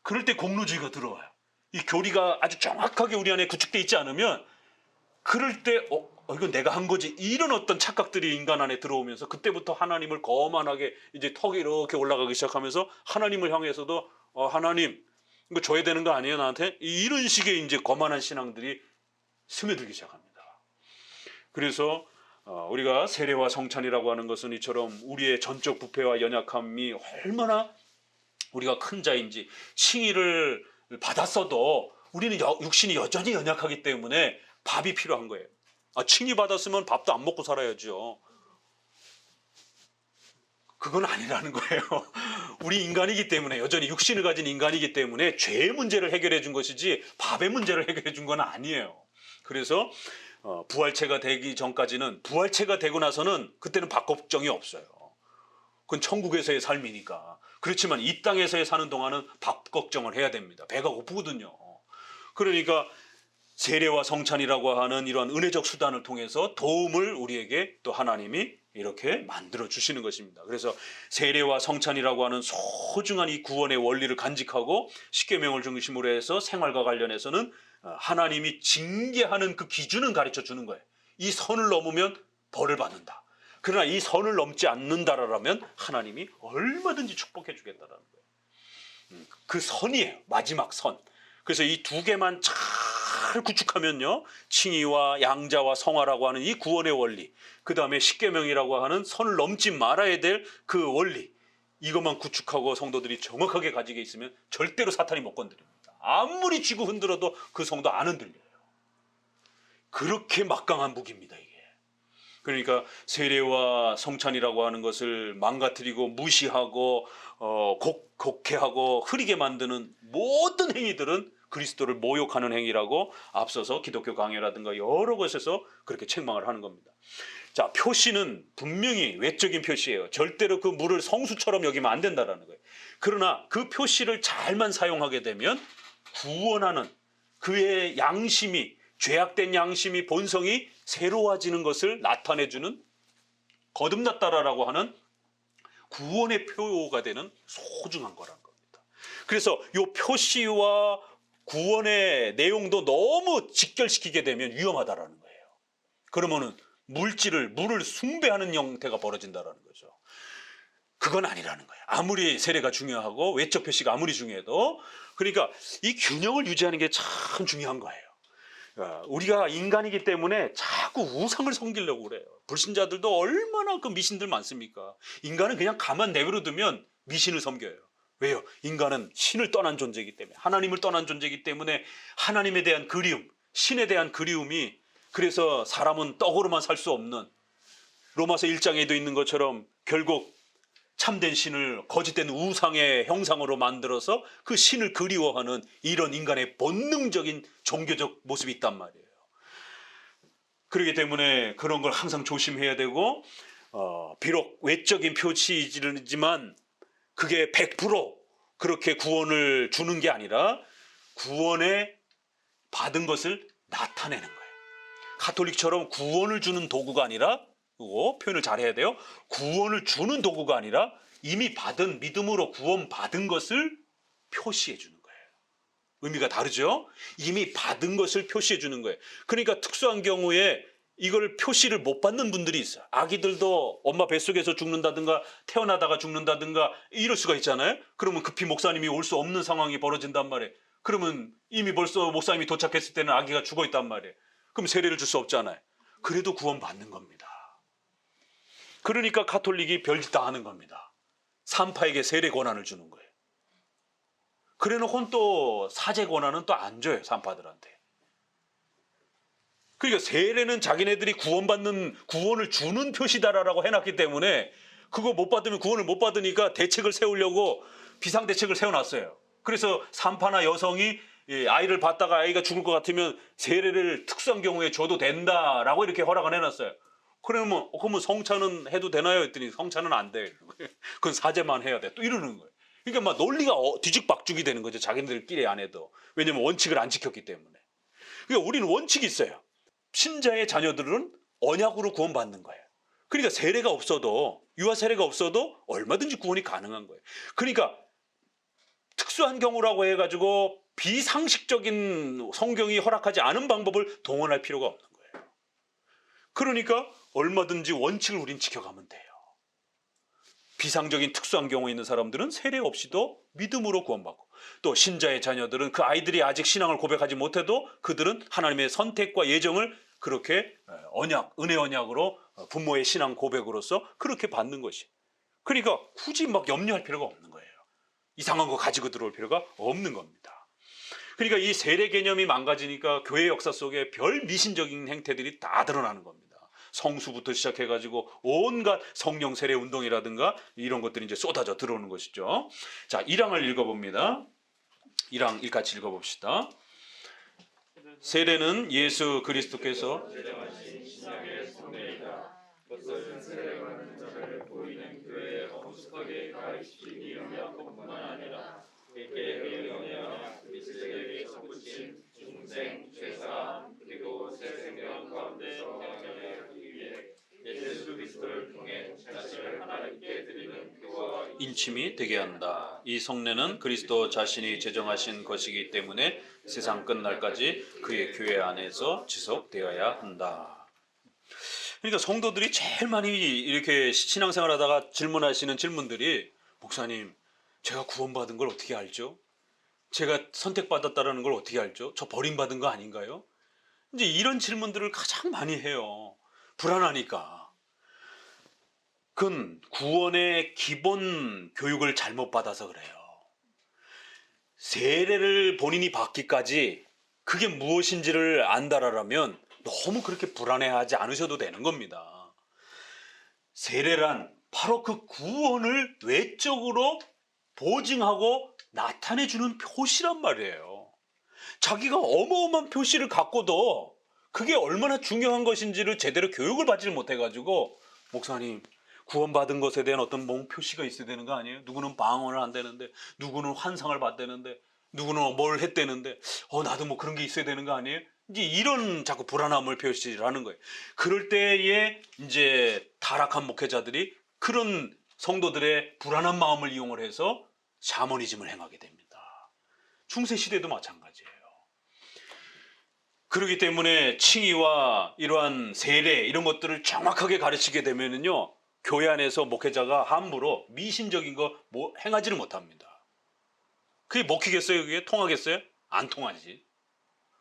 그럴 때 공로주의가 들어와요. 이 교리가 아주 정확하게 우리 안에 구축되어 있지 않으면 그럴 때 이건 내가 한 거지 이런 어떤 착각들이 인간 안에 들어오면서 그때부터 하나님을 거만하게 이제 턱이 이렇게 올라가기 시작하면서 하나님을 향해서도 하나님 이거 줘야 되는 거 아니에요 나한테? 이런 식의 이제 거만한 신앙들이 스며들기 시작합니다. 그래서 우리가 세례와 성찬이라고 하는 것은 이처럼 우리의 전적 부패와 연약함이 얼마나 우리가 큰 자인지 칭의를 받았어도 우리는 육신이 여전히 연약하기 때문에 밥이 필요한 거예요. 칭의 받았으면 밥도 안 먹고 살아야죠. 그건 아니라는 거예요. 우리 인간이기 때문에 여전히 육신을 가진 인간이기 때문에 죄의 문제를 해결해 준 것이지 밥의 문제를 해결해 준 건 아니에요. 그래서 부활체가 되기 전까지는 부활체가 되고 나서는 그때는 밥 걱정이 없어요. 그건 천국에서의 삶이니까. 그렇지만 이 땅에서의 사는 동안은 밥 걱정을 해야 됩니다. 배가 고프거든요. 그러니까 세례와 성찬이라고 하는 이러한 은혜적 수단을 통해서 도움을 우리에게 또 하나님이 이렇게 만들어 주시는 것입니다. 그래서 세례와 성찬이라고 하는 소중한 이 구원의 원리를 간직하고 십계명을 중심으로 해서 생활과 관련해서는 하나님이 징계하는 그 기준은 가르쳐 주는 거예요. 이 선을 넘으면 벌을 받는다. 그러나 이 선을 넘지 않는다라면 하나님이 얼마든지 축복해 주겠다라는 거예요. 그 선이에요. 마지막 선. 그래서 이 두 개만 잘 구축하면요. 칭의와 양자와 성화라고 하는 이 구원의 원리, 그 다음에 십계명이라고 하는 선을 넘지 말아야 될 그 원리, 이것만 구축하고 성도들이 정확하게 가지게 있으면 절대로 사탄이 못 건드립니다. 아무리 쥐고 흔들어도 그 성도 안 흔들려요. 그렇게 막강한 무기입니다, 이게. 그러니까 세례와 성찬이라고 하는 것을 망가뜨리고 무시하고 곡해하고 흐리게 만드는 모든 행위들은 그리스도를 모욕하는 행위라고 앞서서 기독교 강요라든가 여러 곳에서 그렇게 책망을 하는 겁니다. 자, 표시는 분명히 외적인 표시예요. 절대로 그 물을 성수처럼 여기면 안 된다라는 거예요. 그러나 그 표시를 잘만 사용하게 되면 구원하는 그의 양심이, 죄악된 양심이, 본성이 새로워지는 것을 나타내주는, 거듭났다라고 하는 구원의 표가 되는 소중한 거란 겁니다. 그래서 이 표시와 구원의 내용도 너무 직결시키게 되면 위험하다라는 거예요. 그러면은 물을 숭배하는 형태가 벌어진다라는 거죠. 그건 아니라는 거예요. 아무리 세례가 중요하고 외적 표시가 아무리 중요해도. 그러니까 이 균형을 유지하는 게 참 중요한 거예요. 우리가 인간이기 때문에 자꾸 우상을 섬기려고 그래요. 불신자들도 얼마나 그 미신들 많습니까? 인간은 그냥 가만 내버려 두면 미신을 섬겨요. 왜요? 인간은 신을 떠난 존재이기 때문에, 하나님을 떠난 존재이기 때문에 하나님에 대한 그리움, 신에 대한 그리움이, 그래서 사람은 떡으로만 살 수 없는, 로마서 1장에도 있는 것처럼 결국 참된 신을 거짓된 우상의 형상으로 만들어서 그 신을 그리워하는 이런 인간의 본능적인 종교적 모습이 있단 말이에요. 그렇기 때문에 그런 걸 항상 조심해야 되고, 비록 외적인 표시이지만 그게 100% 그렇게 구원을 주는 게 아니라 구원에 받은 것을 나타내는 거예요. 가톨릭처럼 구원을 주는 도구가 아니라, 그거 표현을 잘해야 돼요. 구원을 주는 도구가 아니라 이미 받은, 믿음으로 구원받은 것을 표시해 주는 거예요. 의미가 다르죠? 이미 받은 것을 표시해 주는 거예요. 그러니까 특수한 경우에 이걸 표시를 못 받는 분들이 있어요. 아기들도 엄마 뱃속에서 죽는다든가 태어나다가 죽는다든가 이럴 수가 있잖아요. 그러면 급히 목사님이 올 수 없는 상황이 벌어진단 말이에요. 그러면 이미 벌써 목사님이 도착했을 때는 아기가 죽어 있단 말이에요. 그럼 세례를 줄 수 없잖아요. 그래도 구원받는 겁니다. 그러니까 가톨릭이 별짓 다 하는 겁니다. 산파에게 세례 권한을 주는 거예요. 그래놓고는 또 사제 권한은 또 안 줘요, 산파들한테. 그러니까 세례는 자기네들이 구원을 주는 표시다라고 해놨기 때문에 그거 못 받으면 구원을 못 받으니까 대책을 세우려고 비상대책을 세워놨어요. 그래서 산파나 여성이 아이를 받다가 아이가 죽을 것 같으면 세례를 특수한 경우에 줘도 된다라고 이렇게 허락을 해놨어요. 그러면 성찬은 해도 되나요? 했더니 성찬은 안 돼. 그건 사제만 해야 돼. 또 이러는 거예요. 그러니까 막 논리가 뒤죽박죽이 되는 거죠. 자기들끼리 안 해도. 왜냐면 원칙을 안 지켰기 때문에. 그러니까 우리는 원칙이 있어요. 신자의 자녀들은 언약으로 구원받는 거예요. 그러니까 세례가 없어도, 유아 세례가 없어도 얼마든지 구원이 가능한 거예요. 그러니까 특수한 경우라고 해가지고 비상식적인 성경이 허락하지 않은 방법을 동원할 필요가 없는 거예요. 그러니까 얼마든지 원칙을 우린 지켜가면 돼요. 비상적인 특수한 경우에 있는 사람들은 세례 없이도 믿음으로 구원받고, 또 신자의 자녀들은 그 아이들이 아직 신앙을 고백하지 못해도 그들은 하나님의 선택과 예정을 그렇게 은혜 언약으로 부모의 신앙 고백으로서 그렇게 받는 것이. 그러니까 굳이 막 염려할 필요가 없는 거예요. 이상한 거 가지고 들어올 필요가 없는 겁니다. 그러니까 이 세례 개념이 망가지니까 교회 역사 속에 별 미신적인 행태들이 다 드러나는 겁니다. 성수부터 시작해가지고 온갖 성령 세례 운동이라든가 이런 것들이 이제 쏟아져 들어오는 것이죠. 자, 1항을 읽어봅니다. 1항 같이 읽어봅시다. 세례는 예수 그리스도께서 제정하신 신약의 성례이다. 그것은 세례받는 자를 보이는 교회에 엄숙하게 가르치기 위한 것뿐만 아니라 그에게 명령하여 그리스도에게 덧붙인 중생, 죄사함, 그리고 새 생명 가운데서 영향을 하기 위해 예수 그리스도를 통해 자신을 하나님께 드리는 교와 인침이 되게 한다. 이 성례는 그리스도 자신이 제정하신 것이기 때문에 세상 끝날까지 그의 교회 안에서 지속되어야 한다. 그러니까 성도들이 제일 많이 이렇게 신앙생활하다가 질문하시는 질문들이, 목사님, 제가 구원받은 걸 어떻게 알죠? 제가 선택받았다는 걸 어떻게 알죠? 저 버림받은 거 아닌가요? 이제 이런 질문들을 가장 많이 해요. 불안하니까. 그건 구원의 기본 교육을 잘못 받아서 그래요. 세례를 본인이 받기까지 그게 무엇인지를 안다라면 너무 그렇게 불안해하지 않으셔도 되는 겁니다. 세례란 바로 그 구원을 외적으로 보증하고 나타내주는 표시란 말이에요. 자기가 어마어마한 표시를 갖고도 그게 얼마나 중요한 것인지를 제대로 교육을 받지를 못해가지고, 목사님, 구원받은 것에 대한 어떤 몸 표시가 있어야 되는 거 아니에요? 누구는 방언을 한다는데, 누구는 환상을 봤다는데, 누구는 뭘 했다는데, 나도 뭐 그런 게 있어야 되는 거 아니에요? 이제 이런 자꾸 불안함을 표시를 하는 거예요. 그럴 때에 이제 타락한 목회자들이 그런 성도들의 불안한 마음을 이용을 해서 샤머니즘을 행하게 됩니다. 중세 시대도 마찬가지예요. 그렇기 때문에 칭의와 이러한 세례 이런 것들을 정확하게 가르치게 되면은요, 교회 안에서 목회자가 함부로 미신적인 거 뭐 행하지를 못합니다. 그게 먹히겠어요? 그게 통하겠어요? 안 통하지.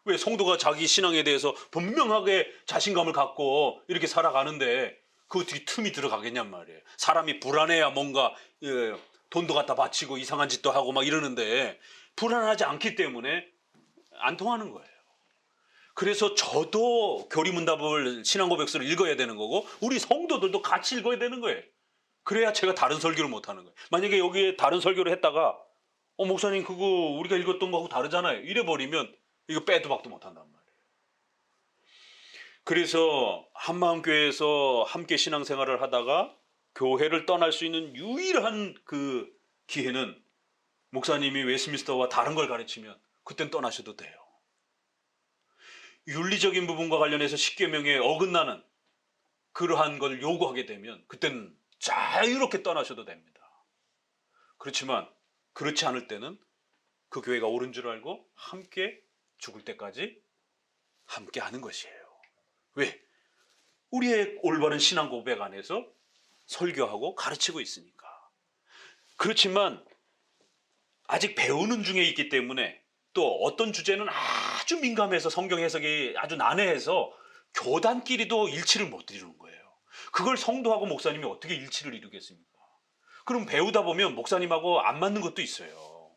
왜? 성도가 자기 신앙에 대해서 분명하게 자신감을 갖고 이렇게 살아가는데 그 어떻게 틈이 들어가겠냔 말이에요. 사람이 불안해야 뭔가 돈도 갖다 바치고 이상한 짓도 하고 막 이러는데, 불안하지 않기 때문에 안 통하는 거예요. 그래서 저도 교리문답을, 신앙고백서를 읽어야 되는 거고, 우리 성도들도 같이 읽어야 되는 거예요. 그래야 제가 다른 설교를 못 하는 거예요. 만약에 여기에 다른 설교를 했다가 목사님 그거 우리가 읽었던 거하고 다르잖아요, 이래버리면 이거 빼도 박도 못 한단 말이에요. 그래서 한마음교회에서 함께 신앙생활을 하다가 교회를 떠날 수 있는 유일한 그 기회는, 목사님이 웨스민스터와 다른 걸 가르치면 그땐 떠나셔도 돼요. 윤리적인 부분과 관련해서 십계명에 어긋나는 그러한 걸 요구하게 되면 그때는 자유롭게 떠나셔도 됩니다. 그렇지만 그렇지 않을 때는 그 교회가 옳은 줄 알고 함께 죽을 때까지 함께 하는 것이에요. 왜? 우리의 올바른 신앙 고백 안에서 설교하고 가르치고 있으니까. 그렇지만 아직 배우는 중에 있기 때문에, 또 어떤 주제는 아주 민감해서 성경 해석이 아주 난해해서 교단끼리도 일치를 못 이루는 거예요. 그걸 성도하고 목사님이 어떻게 일치를 이루겠습니까? 그럼 배우다 보면 목사님하고 안 맞는 것도 있어요.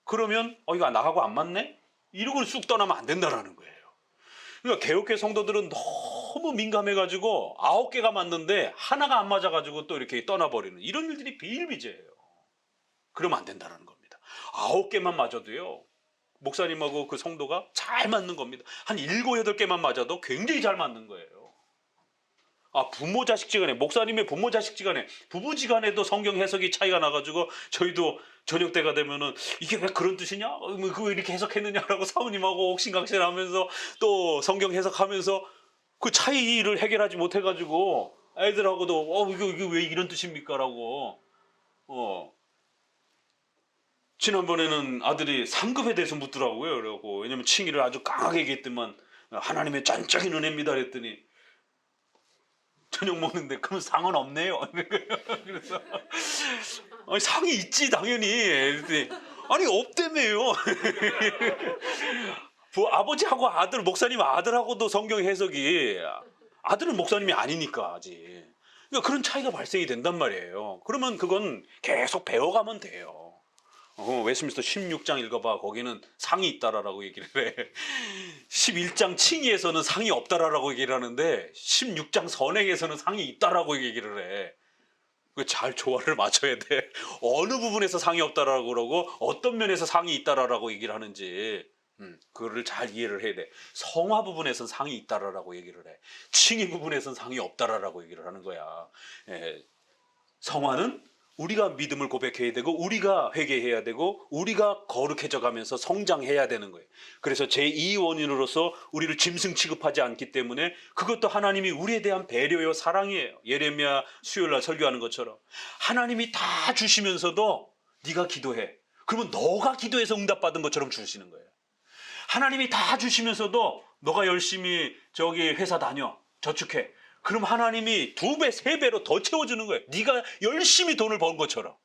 그러면 이거 나하고 안 맞네? 이러고 쑥 떠나면 안 된다는 거예요. 그러니까 개혁회 성도들은 너무 민감해가지고 9개가 맞는데 하나가 안 맞아가지고 또 이렇게 떠나버리는 이런 일들이 비일비재해요. 그러면 안 된다는 겁니다. 9개만 맞아도요, 목사님하고 그 성도가 잘 맞는 겁니다. 한 7, 8개만 맞아도 굉장히 잘 맞는 거예요. 부모 자식지간에, 목사님의 부모 자식지간에, 부부지간에도 성경 해석이 차이가 나가지고 저희도 저녁 때가 되면은 이게 왜 그런 뜻이냐? 그거 이렇게 해석했느냐라고 사모님하고 옥신각신하면서 또 성경 해석하면서 그 차이를 해결하지 못해가지고 애들하고도 이거 왜 이런 뜻입니까라고. 지난번에는 아들이 상급에 대해서 묻더라고요. 그래갖고, 왜냐면 칭의를 아주 강하게 얘기했더만 하나님의 짠적인 은혜입니다 그랬더니, 저녁 먹는데 그럼 상은 없네요. 그래서 상이 있지 당연히. 그랬더니 아니 없다며요. 아버지하고 아들, 목사님 아들하고도 성경 해석이, 아들은 목사님이 아니니까 아직. 그러니까 그런 차이가 발생이 된단 말이에요. 그러면 그건 계속 배워가면 돼요. 웨스민스터 16장 읽어봐. 거기는 상이 있다라고 얘기를 해. 11장 칭의에서는 상이 없다라고 얘기를 하는데 16장 선행에서는 상이 있다라고 얘기를 해. 잘 조화를 맞춰야 돼. 어느 부분에서 상이 없다라고 그러고 어떤 면에서 상이 있다라고 얘기를 하는지 그거를 잘 이해를 해야 돼. 성화 부분에서는 상이 있다라고 얘기를 해. 칭의 부분에서는 상이 없다라고 얘기를 하는 거야. 성화는 우리가 믿음을 고백해야 되고, 우리가 회개해야 되고, 우리가 거룩해져 가면서 성장해야 되는 거예요. 그래서 제2원인으로서 우리를 짐승 취급하지 않기 때문에, 그것도 하나님이 우리에 대한 배려요 사랑이에요. 예레미야 수요일날 설교하는 것처럼 하나님이 다 주시면서도 네가 기도해. 그러면 너가 기도해서 응답받은 것처럼 주시는 거예요. 하나님이 다 주시면서도 너가 열심히 회사 다녀, 저축해. 그럼 하나님이 2배, 3배로 더 채워주는 거예요. 네가 열심히 돈을 번 것처럼.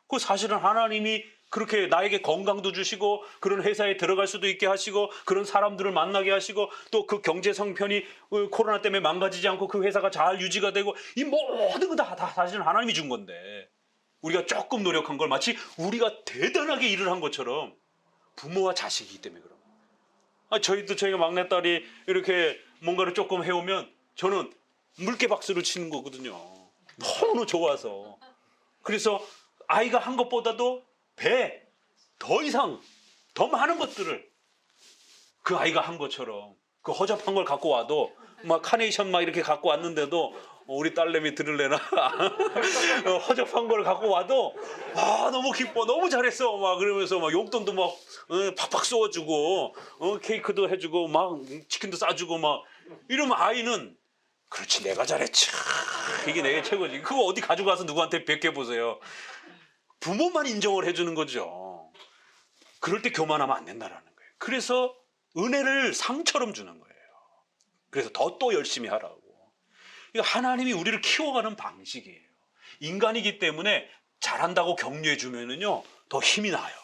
그 사실은 하나님이 그렇게 나에게 건강도 주시고, 그런 회사에 들어갈 수도 있게 하시고, 그런 사람들을 만나게 하시고, 또 그 경제 성편이 코로나 때문에 망가지지 않고 그 회사가 잘 유지가 되고, 이 모든 거 다 사실은 하나님이 준 건데, 우리가 조금 노력한 걸 마치 우리가 대단하게 일을 한 것처럼, 부모와 자식이기 때문에 그런 거예요. 저희가 막내딸이 이렇게 뭔가를 조금 해오면 저는 물개 박수를 치는 거거든요. 너무 좋아서. 그래서 아이가 한 것보다도 배 더 이상 더 많은 것들을 그 아이가 한 것처럼 그 허접한 걸 갖고 와도 막 카네이션 막 이렇게 갖고 왔는데도 우리 딸내미 들을래나 허접한 걸 갖고 와도 너무 기뻐, 너무 잘했어 막 그러면서 막 용돈도 막 팍팍 쏘아주고 케이크도 해주고 막 치킨도 싸주고 막 이러면 아이는 그렇지 내가 잘했지 이게 내게 최고지. 그거 어디 가져가서 누구한테 베껴보세요. 부모만 인정을 해주는 거죠. 그럴 때 교만하면 안 된다라는 거예요. 그래서 은혜를 상처럼 주는 거예요. 그래서 또 열심히 하라고. 이거 하나님이 우리를 키워가는 방식이에요. 인간이기 때문에 잘한다고 격려해 주면은요 더 힘이 나요.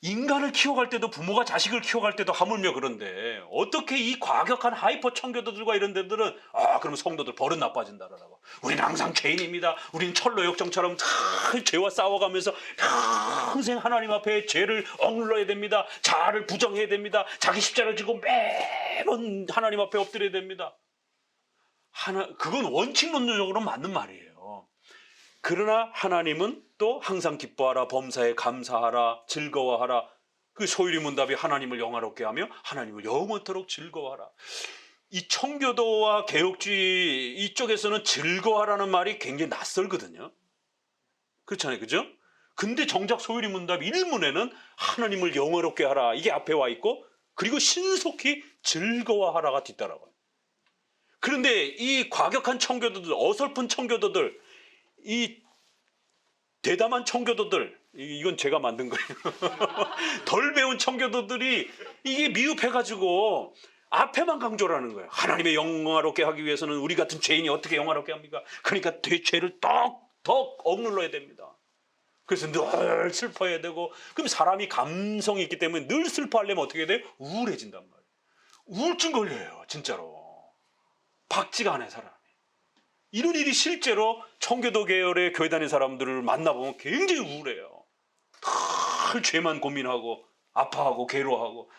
인간을 키워갈 때도 부모가 자식을 키워갈 때도 하물며 그런데 어떻게 이 과격한 하이퍼 청교도들과 이런 데들은 그럼 성도들 버릇 나빠진다라고. 우리는 항상 죄인입니다. 우리는 철로역정처럼 죄와 싸워가면서 평생 하나님 앞에 죄를 억눌러야 됩니다. 자아를 부정해야 됩니다. 자기 십자가를 지고 매번 하나님 앞에 엎드려야 됩니다. 그건 원칙론적으로 맞는 말이에요. 그러나 하나님은 또 항상 기뻐하라, 범사에 감사하라, 즐거워하라. 그 소유리 문답이 하나님을 영화롭게 하며 하나님을 영원토록 즐거워하라. 이 청교도와 개혁주의 이쪽에서는 즐거워하라는 말이 굉장히 낯설거든요. 그렇잖아요, 그죠? 근데 정작 소유리 문답 1문에는 하나님을 영화롭게 하라 이게 앞에 와 있고 그리고 신속히 즐거워하라가 뒤따라와요. 그런데 이 과격한 청교도들, 어설픈 청교도들, 이 대담한 청교도들, 이건 제가 만든 거예요. 덜 배운 청교도들이 이게 미흡해가지고 앞에만 강조를 거예요. 하나님의 영화롭게 하기 위해서는 우리 같은 죄인이 어떻게 영화롭게 합니까? 그러니까 죄를 더 억눌러야 됩니다. 그래서 늘 슬퍼해야 되고, 그럼 사람이 감성이 있기 때문에 늘 슬퍼하려면 어떻게 돼요? 우울해진단 말이에요. 우울증 걸려요, 진짜로. 박지가 않아요, 사람이. 이런 일이 실제로 청교도 계열의 교회 다니는 사람들을 만나보면 굉장히 우울해요. 늘 죄만 고민하고 아파하고 괴로워하고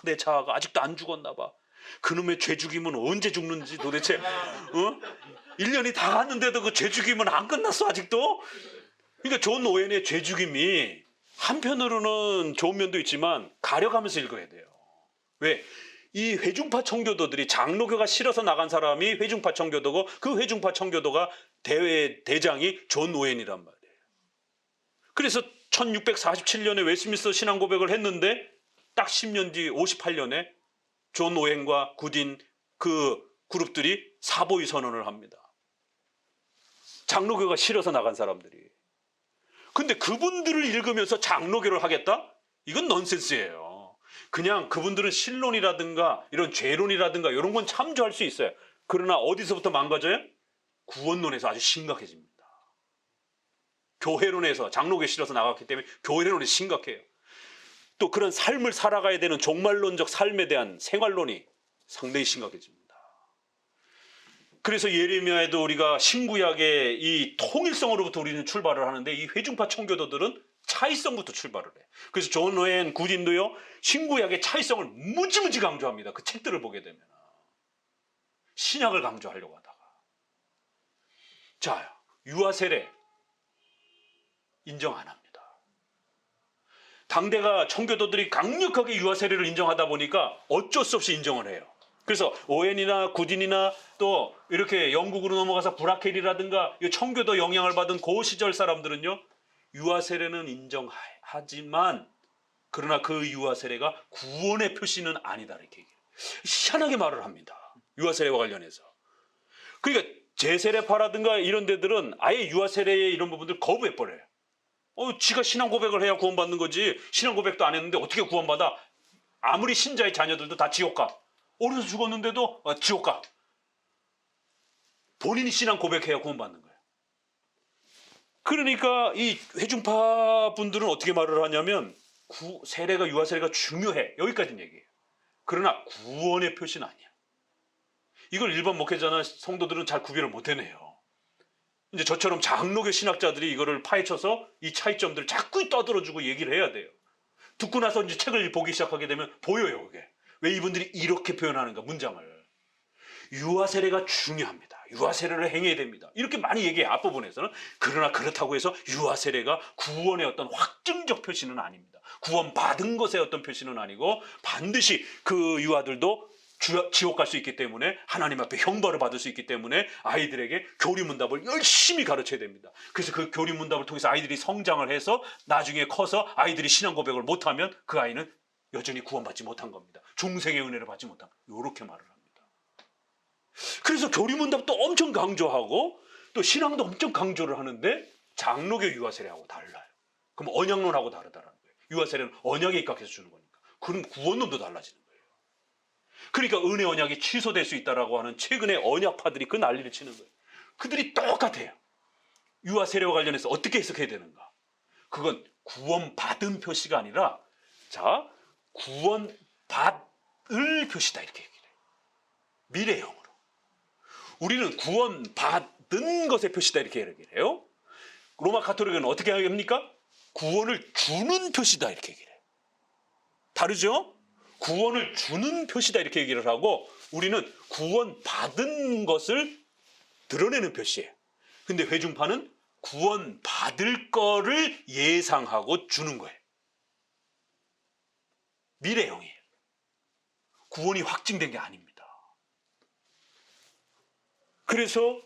내 자아가 아직도 안 죽었나 봐. 그놈의 죄 죽임은 언제 죽는지 도대체 1년이 다 갔는데도 그 죄 죽임은 안 끝났어 아직도. 그러니까 존 오웬의 죄 죽임이 한편으로는 좋은 면도 있지만 가려가면서 읽어야 돼요. 왜? 이 회중파 청교도들이 장로교가 싫어서 나간 사람이 회중파 청교도고 그 회중파 청교도가 대장이 존 오웬이란 말이에요. 그래서 1647년에 웨스트민스터 신앙 고백을 했는데 딱 10년 뒤 58년에 존 오웬과 구딘 그 그룹들이 사보위 선언을 합니다. 장로교가 싫어서 나간 사람들이. 근데 그분들을 읽으면서 장로교를 하겠다? 이건 넌센스예요. 그냥 그분들은 신론이라든가 이런 죄론이라든가 이런 건 참조할 수 있어요. 그러나 어디서부터 망가져요? 구원론에서 아주 심각해집니다. 교회론에서 장로교에 실어서 나갔기 때문에 교회론이 심각해요. 또 그런 삶을 살아가야 되는 종말론적 삶에 대한 생활론이 상당히 심각해집니다. 그래서 예레미야에도 우리가 신구약의 이 통일성으로부터 우리는 출발을 하는데 이 회중파 청교도들은 차이성부터 출발을 해요. 그래서 존 오웬 구딘도요 신구약의 차이성을 무지무지 강조합니다. 그 책들을 보게 되면 신약을 강조하려고 하다가 자 유아 세례 인정 안 합니다. 당대가 청교도들이 강력하게 유아 세례를 인정하다 보니까 어쩔 수 없이 인정을 해요. 그래서 오웬이나 구딘이나 또 이렇게 영국으로 넘어가서 브라켈이라든가 청교도 영향을 받은 그 시절 사람들은요 유아 세례는 인정하지만 그러나 그 유아 세례가 구원의 표시는 아니다 이렇게 희한하게 말을 합니다. 유아 세례와 관련해서. 그러니까 제세례파라든가 이런 데들은 아예 유아 세례의 이런 부분들 거부해 버려요. 지가 신앙 고백을 해야 구원받는 거지. 신앙 고백도 안 했는데 어떻게 구원받아? 아무리 신자의 자녀들도 다 지옥 가. 어려서 죽었는데도 지옥 가. 본인이 신앙 고백해야 구원받는 거예요. 그러니까 이 회중파 분들은 어떻게 말을 하냐면 세례가 유아 세례가 중요해. 여기까지는 얘기해요. 그러나 구원의 표시는 아니야. 이걸 일반 목회자나 성도들은 잘 구별을 못 해내요. 이제 저처럼 장로교 신학자들이 이거를 파헤쳐서 이 차이점들을 자꾸 떠들어주고 얘기를 해야 돼요. 듣고 나서 이제 책을 보기 시작하게 되면 보여요, 그게. 왜 이분들이 이렇게 표현하는가, 문장을. 유아 세례가 중요합니다. 유아 세례를 행해야 됩니다. 이렇게 많이 얘기해요, 앞부분에서는. 그러나 그렇다고 해서 유아 세례가 구원의 어떤 확증적 표시는 아닙니다. 구원 받은 것의 어떤 표시는 아니고, 반드시 그 유아들도 지옥 갈 수 있기 때문에, 하나님 앞에 형벌을 받을 수 있기 때문에 아이들에게 교리문답을 열심히 가르쳐야 됩니다. 그래서 그 교리문답을 통해서 아이들이 성장을 해서 나중에 커서 아이들이 신앙 고백을 못하면 그 아이는 여전히 구원받지 못한 겁니다. 중생의 은혜를 받지 못한, 이렇게 말을 합니다. 그래서 교리문답도 엄청 강조하고 또 신앙도 엄청 강조를 하는데 장로교 유아세례하고 달라요. 그럼 언약론하고 다르다는 거예요. 유아세례는 언약에 입각해서 주는 거니까. 그럼 구원론도 달라지는 거예요. 그러니까 은혜 언약이 취소될 수 있다라고 하는 최근의 언약파들이 그 난리를 치는 거예요. 그들이 똑같아요. 유아 세례와 관련해서 어떻게 해석해야 되는가? 그건 구원받은 표시가 아니라, 자, 구원받을 표시다, 이렇게 얘기를 해요. 미래형으로. 우리는 구원받은 것의 표시다, 이렇게 얘기를 해요. 로마 가톨릭은 어떻게 합니까? 구원을 주는 표시다, 이렇게 얘기를 해요. 다르죠? 구원을 주는 표시다, 이렇게 얘기를 하고, 우리는 구원받은 것을 드러내는 표시예요. 근데 회중파는 구원받을 거를 예상하고 주는 거예요. 미래형이에요. 구원이 확증된 게 아닙니다. 그래서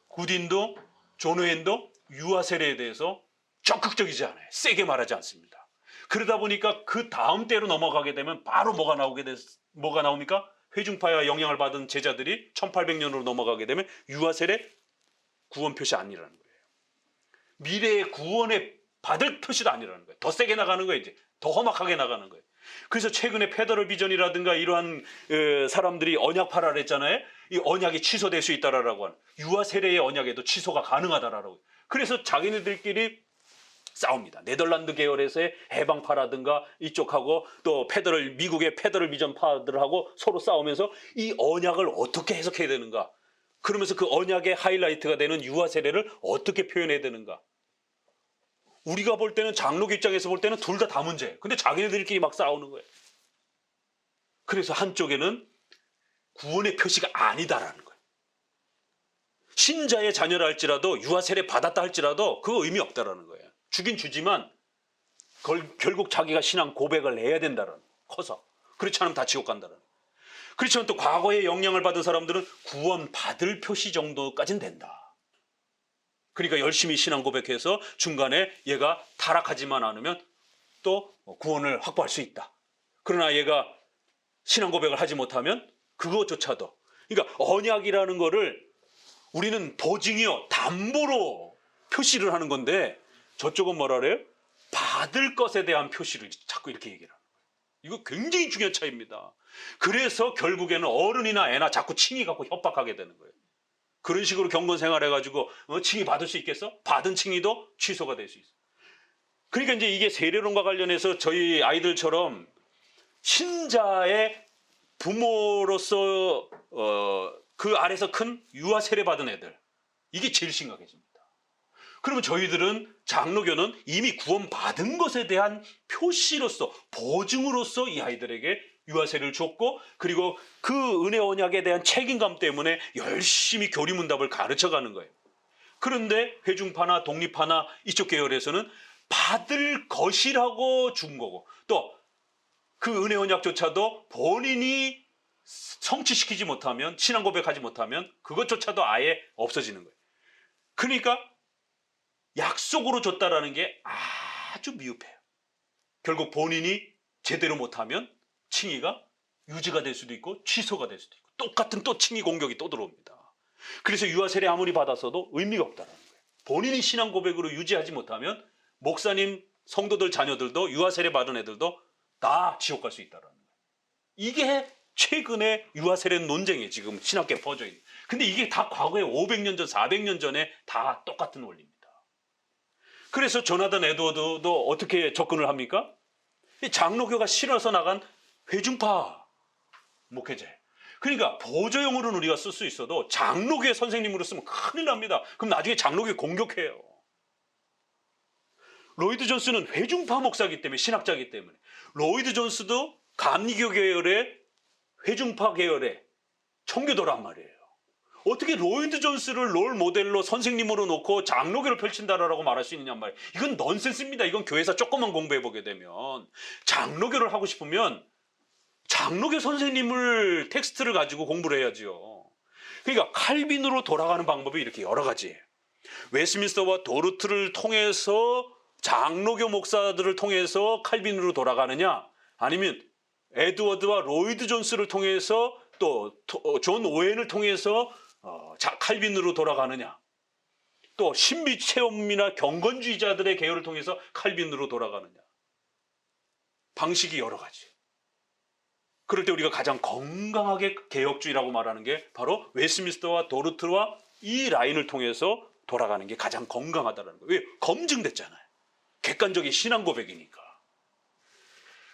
구딘도 존 오웬도 유아 세례에 대해서 적극적이지 않아요. 세게 말하지 않습니다. 그러다 보니까 그 다음 때로 넘어가게 되면 바로 뭐가 나옵니까? 회중파와 영향을 받은 제자들이 1800년으로 넘어가게 되면 유아 세례 구원 표시 아니라는 거예요. 미래의 구원에 받을 표시도 아니라는 거예요. 더 세게 나가는 거예요. 이제 더 험악하게 나가는 거예요. 그래서 최근에 페더럴 비전이라든가 이러한 사람들이 언약파라 그랬잖아요. 이 언약이 취소될 수 있다라고 하는, 유아 세례의 언약에도 취소가 가능하다라고. 그래서 자기네들끼리 싸웁니다. 네덜란드 계열에서의 해방파라든가 이쪽하고 또 미국의 페더럴 비전파들하고 서로 싸우면서 이 언약을 어떻게 해석해야 되는가, 그러면서 그 언약의 하이라이트가 되는 유아 세례를 어떻게 표현해야 되는가. 우리가 볼 때는, 장로교 입장에서 볼 때는 둘 다 문제예요. 근데 자기네들끼리 막 싸우는 거예요. 그래서 한쪽에는 구원의 표시가 아니다라는 거예요. 신자의 자녀라 할지라도, 유아 세례 받았다 할지라도 그거 의미 없다라는 거예요. 주긴 주지만 결국 자기가 신앙 고백을 해야 된다라는, 커서. 그렇지 않으면 다 지옥 간다라는. 그렇지만 또 과거에 영향을 받은 사람들은 구원받을 표시 정도까지는 된다. 그러니까 열심히 신앙 고백해서 중간에 얘가 타락하지만 않으면 또 구원을 확보할 수 있다. 그러나 얘가 신앙 고백을 하지 못하면 그것조차도, 그러니까 언약이라는 거를 우리는 보증이요, 담보로 표시를 하는 건데, 저쪽은 뭐라 그래요? 받을 것에 대한 표시를 자꾸 이렇게 얘기를 하는 거예요. 이거 굉장히 중요한 차이입니다. 그래서 결국에는 어른이나 애나 자꾸 칭의 갖고 협박하게 되는 거예요. 그런 식으로 경건 생활해가지고 칭의 받을 수 있겠어? 받은 칭의도 취소가 될 수 있어. 그러니까 이제 이게 세례론과 관련해서 저희 아이들처럼 신자의 부모로서 그 아래서 큰 유아 세례 받은 애들, 이게 제일 심각해집니다. 그러면 저희들은, 장로교는 이미 구원받은 것에 대한 표시로서, 보증으로서 이 아이들에게 유아 세례를 줬고, 그리고 그 은혜 언약에 대한 책임감 때문에 열심히 교리문답을 가르쳐가는 거예요. 그런데 회중파나 독립파나 이쪽 계열에서는 받을 것이라고 준 거고, 또 그 은혜 언약조차도 본인이 성취시키지 못하면, 신앙 고백하지 못하면 그것조차도 아예 없어지는 거예요. 그러니까 약속으로 줬다라는 게 아주 미흡해요. 결국 본인이 제대로 못하면 칭의가 유지가 될 수도 있고 취소가 될 수도 있고, 똑같은 또 칭의 공격이 또 들어옵니다. 그래서 유아 세례 아무리 받았어도 의미가 없다는 거예요. 본인이 신앙 고백으로 유지하지 못하면 목사님, 성도들 자녀들도, 유아 세례 받은 애들도 다 지옥 갈 수 있다는 거예요. 이게 최근에 유아 세례 논쟁이 지금 신학계에 퍼져 있는. 근데 이게 다 과거에 500년 전, 400년 전에 다 똑같은 원리입니다. 그래서 조나단 에드워드도 어떻게 접근을 합니까? 장로교가 실어서 나간 회중파 목회자. 그러니까 보조용으로는 우리가 쓸 수 있어도 장로교의 선생님으로 쓰면 큰일 납니다. 그럼 나중에 장로교 공격해요. 로이드 존스는 회중파 목사이기 때문에, 신학자이기 때문에 로이드 존스도 감리교 계열의 회중파 계열의 청교도란 말이에요. 어떻게 로이드 존스를 롤 모델로 선생님으로 놓고 장로교를 펼친다라고 말할 수 있느냐 말이에요. 이건 넌센스입니다. 이건 교회에서 조금만 공부해보게 되면 장로교를 하고 싶으면 장로교 선생님을 텍스트를 가지고 공부를 해야지요. 그러니까 칼빈으로 돌아가는 방법이 이렇게 여러 가지예요. 웨스민스터와 도르트를 통해서 장로교 목사들을 통해서 칼빈으로 돌아가느냐, 아니면 에드워드와 로이드 존스를 통해서 또 존 오웬을 통해서 칼빈으로 돌아가느냐, 또 신비 체험이나 경건주의자들의 계열을 통해서 칼빈으로 돌아가느냐, 방식이 여러 가지. 그럴 때 우리가 가장 건강하게 개혁주의라고 말하는 게 바로 웨스민스터와 도르트와 이 라인을 통해서 돌아가는 게 가장 건강하다는 거예요. 왜? 검증됐잖아요. 객관적인 신앙 고백이니까.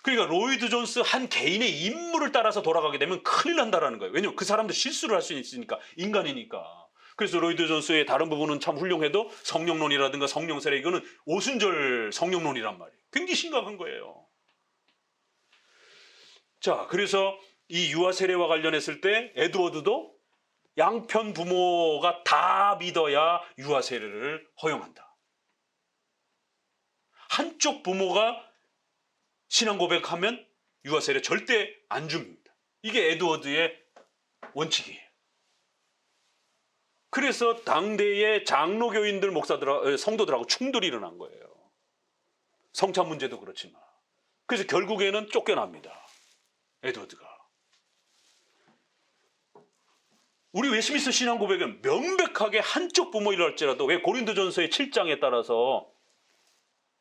그러니까 로이드 존스 한 개인의 인물을 따라서 돌아가게 되면 큰일 난다라는 거예요. 왜냐하면 그 사람도 실수를 할 수 있으니까, 인간이니까. 그래서 로이드 존스의 다른 부분은 참 훌륭해도 성령론이라든가 성령세례, 이거는 오순절 성령론이란 말이에요. 굉장히 심각한 거예요. 자, 그래서 이 유아 세례와 관련했을 때 에드워드도 양편 부모가 다 믿어야 유아 세례를 허용한다. 한쪽 부모가 신앙 고백하면 유아 세례 절대 안 줍니다. 이게 에드워드의 원칙이에요. 그래서 당대의 장로교인들 성도들하고 충돌이 일어난 거예요. 성찬 문제도 그렇지만. 그래서 결국에는 쫓겨납니다. 에드워드가. 우리 웨스민스터 신앙 고백은 명백하게 한쪽 부모이라 할지라도, 왜 고린도전서의 7장에 따라서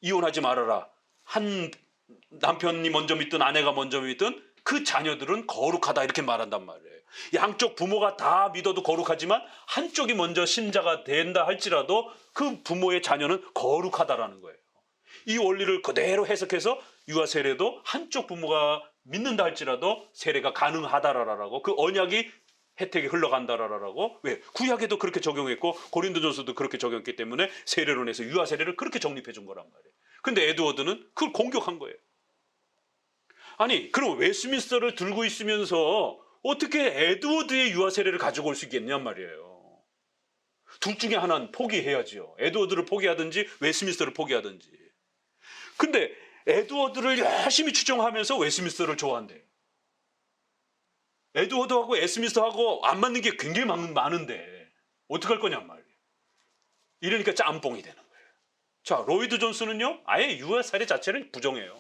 이혼하지 말아라, 한 남편이 먼저 믿든 아내가 먼저 믿든 그 자녀들은 거룩하다 이렇게 말한단 말이에요. 양쪽 부모가 다 믿어도 거룩하지만 한쪽이 먼저 신자가 된다 할지라도 그 부모의 자녀는 거룩하다라는 거예요. 이 원리를 그대로 해석해서 유아 세례도 한쪽 부모가 믿는다 할지라도 세례가 가능하다라고, 그 언약이 혜택이 흘러간다라고. 왜? 구약에도 그렇게 적용했고 고린도전서도 그렇게 적용했기 때문에 세례론에서 유아 세례를 그렇게 정립해 준 거란 말이에요. 근데 에드워드는 그걸 공격한 거예요. 아니, 그럼 웨스민스터를 들고 있으면서 어떻게 에드워드의 유아 세례를 가지고 올 수 있겠냔 말이에요. 둘 중에 하나는 포기해야죠. 에드워드를 포기하든지 웨스민스터를 포기하든지. 근데 에드워드를 열심히 추종하면서 웨스민스터를 좋아한대. 에드워드하고 웨스민스터하고 안 맞는 게 굉장히 많은데 어떡할 거냔 말이에요. 이러니까 짬뽕이 되는 거예요. 자, 로이드 존스는요, 아예 유아 세례 자체를 부정해요.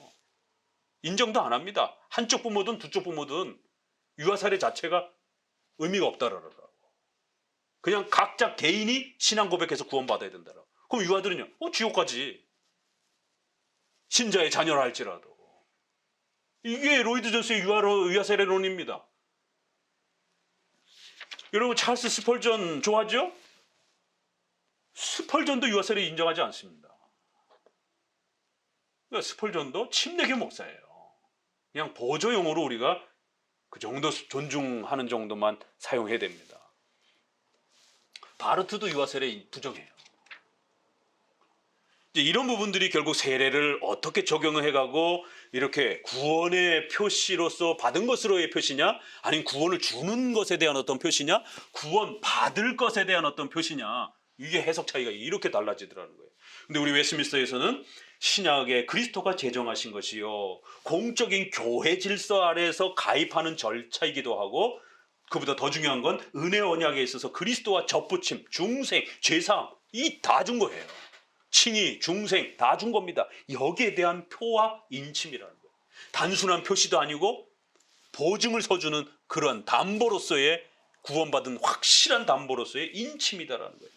인정도 안 합니다. 한쪽 부모든 두쪽 부모든 유아 세례 자체가 의미가 없다라고. 그냥 각자 개인이 신앙 고백해서 구원받아야 된다라고. 그럼 유아들은요, 지옥 가지. 신자의 자녀라 할지라도. 이게 로이드 존스의 유아 세례론입니다. 여러분, 찰스 스펄전 좋아하죠? 스펄전도 유아 세례 인정하지 않습니다. 그러니까 스펄전도 침례교 목사예요. 그냥 보조용으로 우리가 그 정도 존중하는 정도만 사용해야 됩니다. 바르트도 유아 세례 부정해요. 이제 이런 부분들이 결국 세례를 어떻게 적용을 해가고 이렇게 구원의 표시로서 받은 것으로의 표시냐, 아니면 구원을 주는 것에 대한 어떤 표시냐, 구원 받을 것에 대한 어떤 표시냐, 이게 해석 차이가 이렇게 달라지더라는 거예요. 근데 우리 웨스민스터에서는 신약에 그리스도가 제정하신 것이요, 공적인 교회 질서 아래에서 가입하는 절차이기도 하고, 그보다 더 중요한 건 은혜 언약에 있어서 그리스도와 접붙임, 중생, 제사함, 이 다 준 거예요. 칭의, 중생 다 준 겁니다. 여기에 대한 표와 인침이라는 거예요. 단순한 표시도 아니고 보증을 서주는 그런 담보로서의, 구원받은 확실한 담보로서의 인침이다라는 거예요.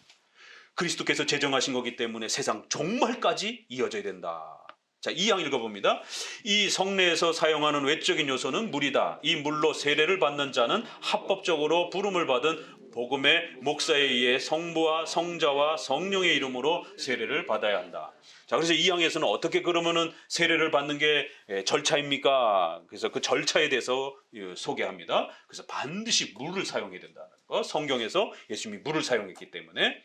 그리스도께서 제정하신 거기 때문에 세상 종말까지 이어져야 된다. 자, 2장 읽어봅니다. 이 성례에서 사용하는 외적인 요소는 물이다. 이 물로 세례를 받는 자는 합법적으로 부름을 받은 복음의 목사에 의해 성부와 성자와 성령의 이름으로 세례를 받아야 한다. 자, 그래서 2장에서는 어떻게 그러면은 세례를 받는 게 절차입니까? 그래서 그 절차에 대해서 소개합니다. 그래서 반드시 물을 사용해야 된다는 거. 성경에서 예수님이 물을 사용했기 때문에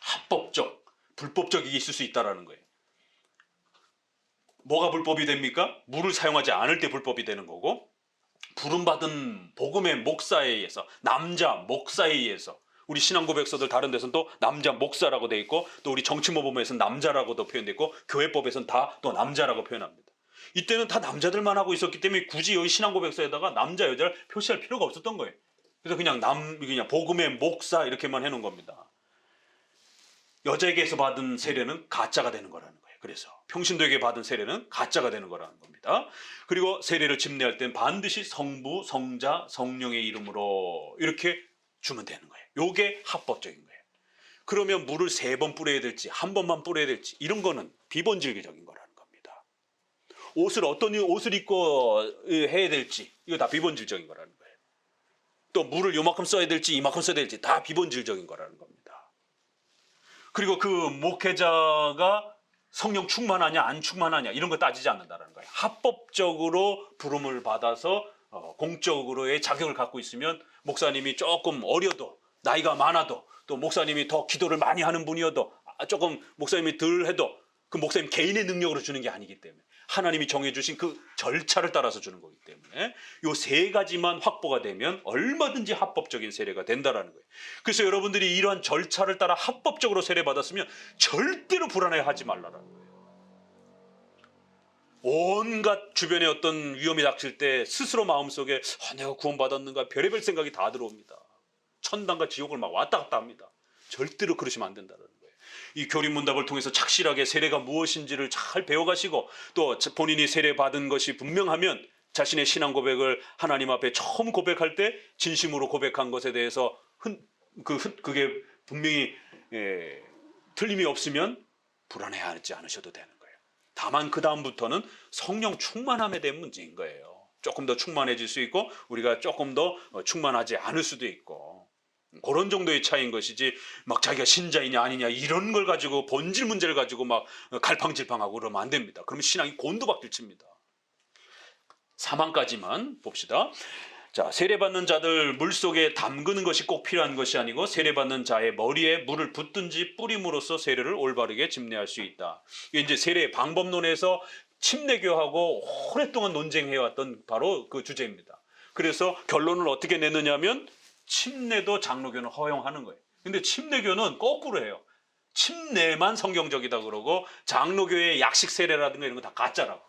합법적, 불법적이 있을 수 있다라는 거예요. 뭐가 불법이 됩니까? 물을 사용하지 않을 때 불법이 되는 거고, 부름받은 복음의 목사에 의해서, 남자 목사에 의해서, 우리 신앙고백서들 다른 데서는 또 남자 목사라고 돼 있고, 또 우리 정치모범에서는 남자라고도 표현돼 있고, 교회법에서는 다 또 남자라고 표현합니다. 이때는 다 남자들만 하고 있었기 때문에 굳이 여기 신앙고백서에다가 남자 여자를 표시할 필요가 없었던 거예요. 그래서 그냥 그냥 복음의 목사 이렇게만 해놓은 겁니다. 여자에게서 받은 세례는 가짜가 되는 거라는 거예요. 그래서 평신도에게 받은 세례는 가짜가 되는 거라는 겁니다. 그리고 세례를 집례할 땐 반드시 성부, 성자, 성령의 이름으로 이렇게 주면 되는 거예요. 요게 합법적인 거예요. 그러면 물을 3번 뿌려야 될지 1번만 뿌려야 될지 이런 거는 비본질적인 거라는 겁니다. 어떤 옷을 입고 해야 될지 이거 다 비본질적인 거라는 거예요. 또 물을 요만큼 써야 될지 이만큼 써야 될지 다 비본질적인 거라는 겁니다. 그리고 그 목회자가 성령 충만하냐 안 충만하냐 이런 거 따지지 않는다는 거예요. 합법적으로 부름을 받아서 공적으로의 자격을 갖고 있으면 목사님이 조금 어려도 나이가 많아도 또 목사님이 더 기도를 많이 하는 분이어도 조금 목사님이 덜 해도 그 목사님 개인의 능력으로 주는 게 아니기 때문에 하나님이 정해주신 그 절차를 따라서 주는 거기 때문에 요 3가지만 확보가 되면 얼마든지 합법적인 세례가 된다라는 거예요. 그래서 여러분들이 이러한 절차를 따라 합법적으로 세례받았으면 절대로 불안해하지 말라라는 거예요. 온갖 주변에 어떤 위험이 닥칠 때 스스로 마음속에 내가 구원받았는가 별의별 생각이 다 들어옵니다. 천당과 지옥을 막 왔다 갔다 합니다. 절대로 그러시면 안 된다는 거예요. 이 교리문답을 통해서 착실하게 세례가 무엇인지를 잘 배워가시고 또 본인이 세례받은 것이 분명하면 자신의 신앙 고백을 하나님 앞에 처음 고백할 때 진심으로 고백한 것에 대해서 그게 분명히 틀림이 없으면 불안해하지 않으셔도 되는 거예요. 다만 그 다음부터는 성령 충만함에 대한 문제인 거예요. 조금 더 충만해질 수 있고 우리가 조금 더 충만하지 않을 수도 있고 그런 정도의 차이인 것이지 막 자기가 신자이냐 아니냐 이런 걸 가지고 본질 문제를 가지고 막 갈팡질팡하고 그러면 안 됩니다. 그러면 신앙이 곤두박질칩니다. 4만까지만 봅시다. 자, 세례받는 자들 물속에 담그는 것이 꼭 필요한 것이 아니고 세례받는 자의 머리에 물을 붓든지 뿌림으로써 세례를 올바르게 집례할 수 있다. 이게 이제 세례 방법론에서 침례교하고 오랫동안 논쟁해왔던 바로 그 주제입니다. 그래서 결론을 어떻게 내느냐면 침례도 장로교는 허용하는 거예요. 근데 침례교는 거꾸로 해요. 침례만 성경적이다 그러고 장로교의 약식 세례라든가 이런 거 다 가짜라고.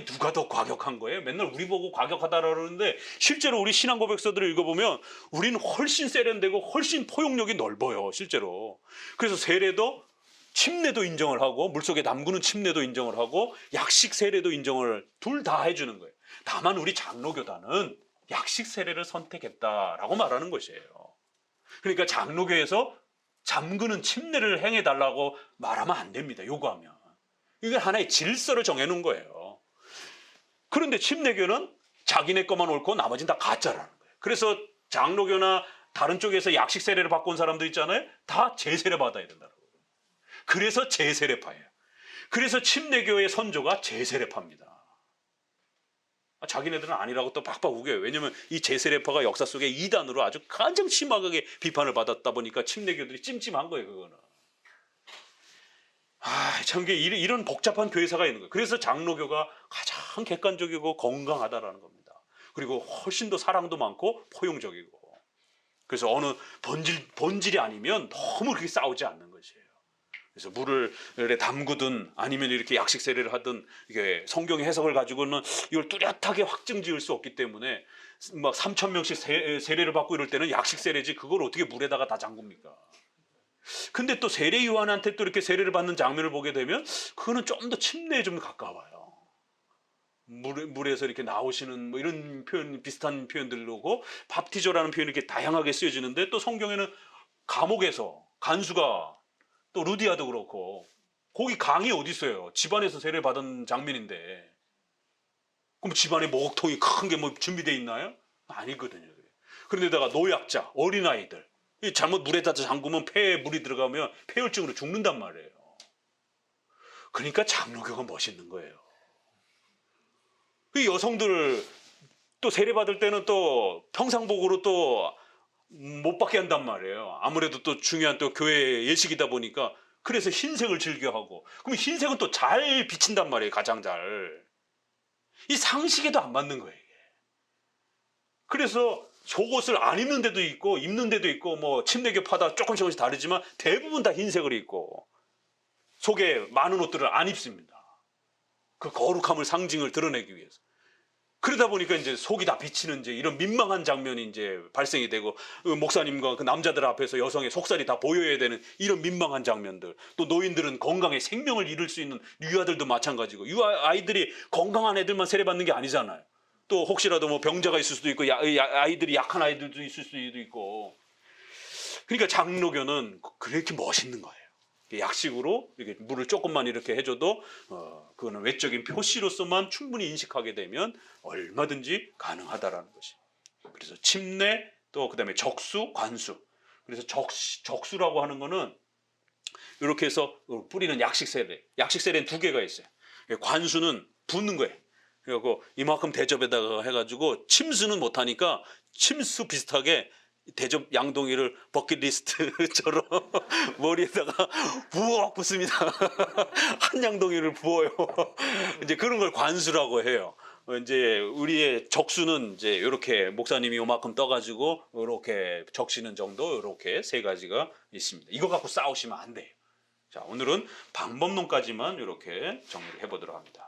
누가 더 과격한 거예요? 맨날 우리 보고 과격하다라 그러는데 실제로 우리 신앙 고백서들을 읽어보면 우리는 훨씬 세련되고 훨씬 포용력이 넓어요. 실제로. 그래서 세례도 침례도 인정을 하고 물속에 담그는 침례도 인정을 하고 약식 세례도 인정을 둘 다 해주는 거예요. 다만 우리 장로교단은 약식 세례를 선택했다라고 말하는 것이에요. 그러니까 장로교에서 잠그는 침례를 행해달라고 말하면 안 됩니다. 요구하면. 이게 하나의 질서를 정해놓은 거예요. 그런데 침례교는 자기네 것만 옳고 나머지는 다 가짜라는 거예요. 그래서 장로교나 다른 쪽에서 약식 세례를 받고 온 사람들 있잖아요. 다 제세례 받아야 된다고. 그래서 제세례파예요. 그래서 침례교의 선조가 제세례파입니다. 자기네들은 아니라고 또 빡빡 우겨요. 왜냐하면 이 제세례파가 역사 속에 이단으로 아주 가장 심하게 비판을 받았다 보니까 침례교들이 찜찜한 거예요. 그거는. 참 이런 복잡한 교회사가 있는 거예요. 그래서 장로교가 가장 객관적이고 건강하다라는 겁니다. 그리고 훨씬 더 사랑도 많고 포용적이고. 그래서 어느 본질이 아니면 너무 그렇게 싸우지 않는 것이에요. 그래서 물을 담그든 아니면 이렇게 약식 세례를 하든 이게 성경의 해석을 가지고는 이걸 뚜렷하게 확증 지을 수 없기 때문에 막 3,000명씩 세례를 받고 이럴 때는 약식 세례지 그걸 어떻게 물에다가 다 잠굽니까? 근데 또 세례 요한한테 또 이렇게 세례를 받는 장면을 보게 되면 그거는 좀 더 침례에 좀 가까워요. 물에서 이렇게 나오시는 뭐 이런 표현 비슷한 표현들로고 밥티저라는 표현이 이렇게 다양하게 쓰여지는데 또 성경에는 감옥에서 간수가 또 루디아도 그렇고 거기 강이 어디 있어요? 집안에서 세례 받은 장면인데 그럼 집안에 목욕통이 큰 게 뭐 준비되어 있나요? 아니거든요. 그런데다가 노약자, 어린아이들 잘못 물에다 잠그면 폐에 물이 들어가면 폐혈증으로 죽는단 말이에요. 그러니까 장로교가 멋있는 거예요. 그 여성들 또 세례 받을 때는 또 평상복으로 또 못 받게 한단 말이에요. 아무래도 또 중요한 또 교회 예식이다 보니까 그래서 흰색을 즐겨하고, 그럼 흰색은 또 잘 비친단 말이에요. 가장 잘. 이 상식에도 안 맞는 거예요, 이게. 그래서 속옷을 안 입는 데도 있고 입는 데도 있고 뭐 침대 겹하다 조금씩 다르지만 대부분 다 흰색을 입고 속에 많은 옷들을 안 입습니다. 그 거룩함을 상징을 드러내기 위해서. 그러다 보니까 이제 속이 다 비치는 이제 이런 민망한 장면이 이제 발생이 되고, 그 목사님과 그 남자들 앞에서 여성의 속살이 다 보여야 되는 이런 민망한 장면들. 또 노인들은 건강에 생명을 잃을 수 있는 유아들도 마찬가지고, 유아아이들이 건강한 애들만 세례받는 게 아니잖아요. 또 혹시라도 뭐 병자가 있을 수도 있고 아이들이 약한 아이들도 있을 수도 있고. 그러니까 장로교는 그렇게 멋있는 거예요. 약식으로 이렇게 물을 조금만 이렇게 해줘도 그거는 외적인 표시로서만 충분히 인식하게 되면 얼마든지 가능하다라는 것이. 그래서 침례, 또 그다음에 적수, 관수. 그래서 적수라고 하는 거는 이렇게 해서 뿌리는 약식 세례. 약식 세례는 두 개가 있어요. 관수는 붓는 거예요. 그리고 이만큼 대접에다가 해가지고, 침수는 못하니까 침수 비슷하게 대접 양동이를 버킷리스트처럼 머리에다가 부엌 붓습니다. 한 양동이를 부어요. 이제 그런 걸 관수라고 해요. 이제 우리의 적수는 이제 이렇게 목사님이 요만큼 떠가지고 이렇게 적시는 정도, 이렇게 세 가지가 있습니다. 이거 갖고 싸우시면 안 돼요. 자, 오늘은 방법론까지만 이렇게 정리를 해보도록 합니다.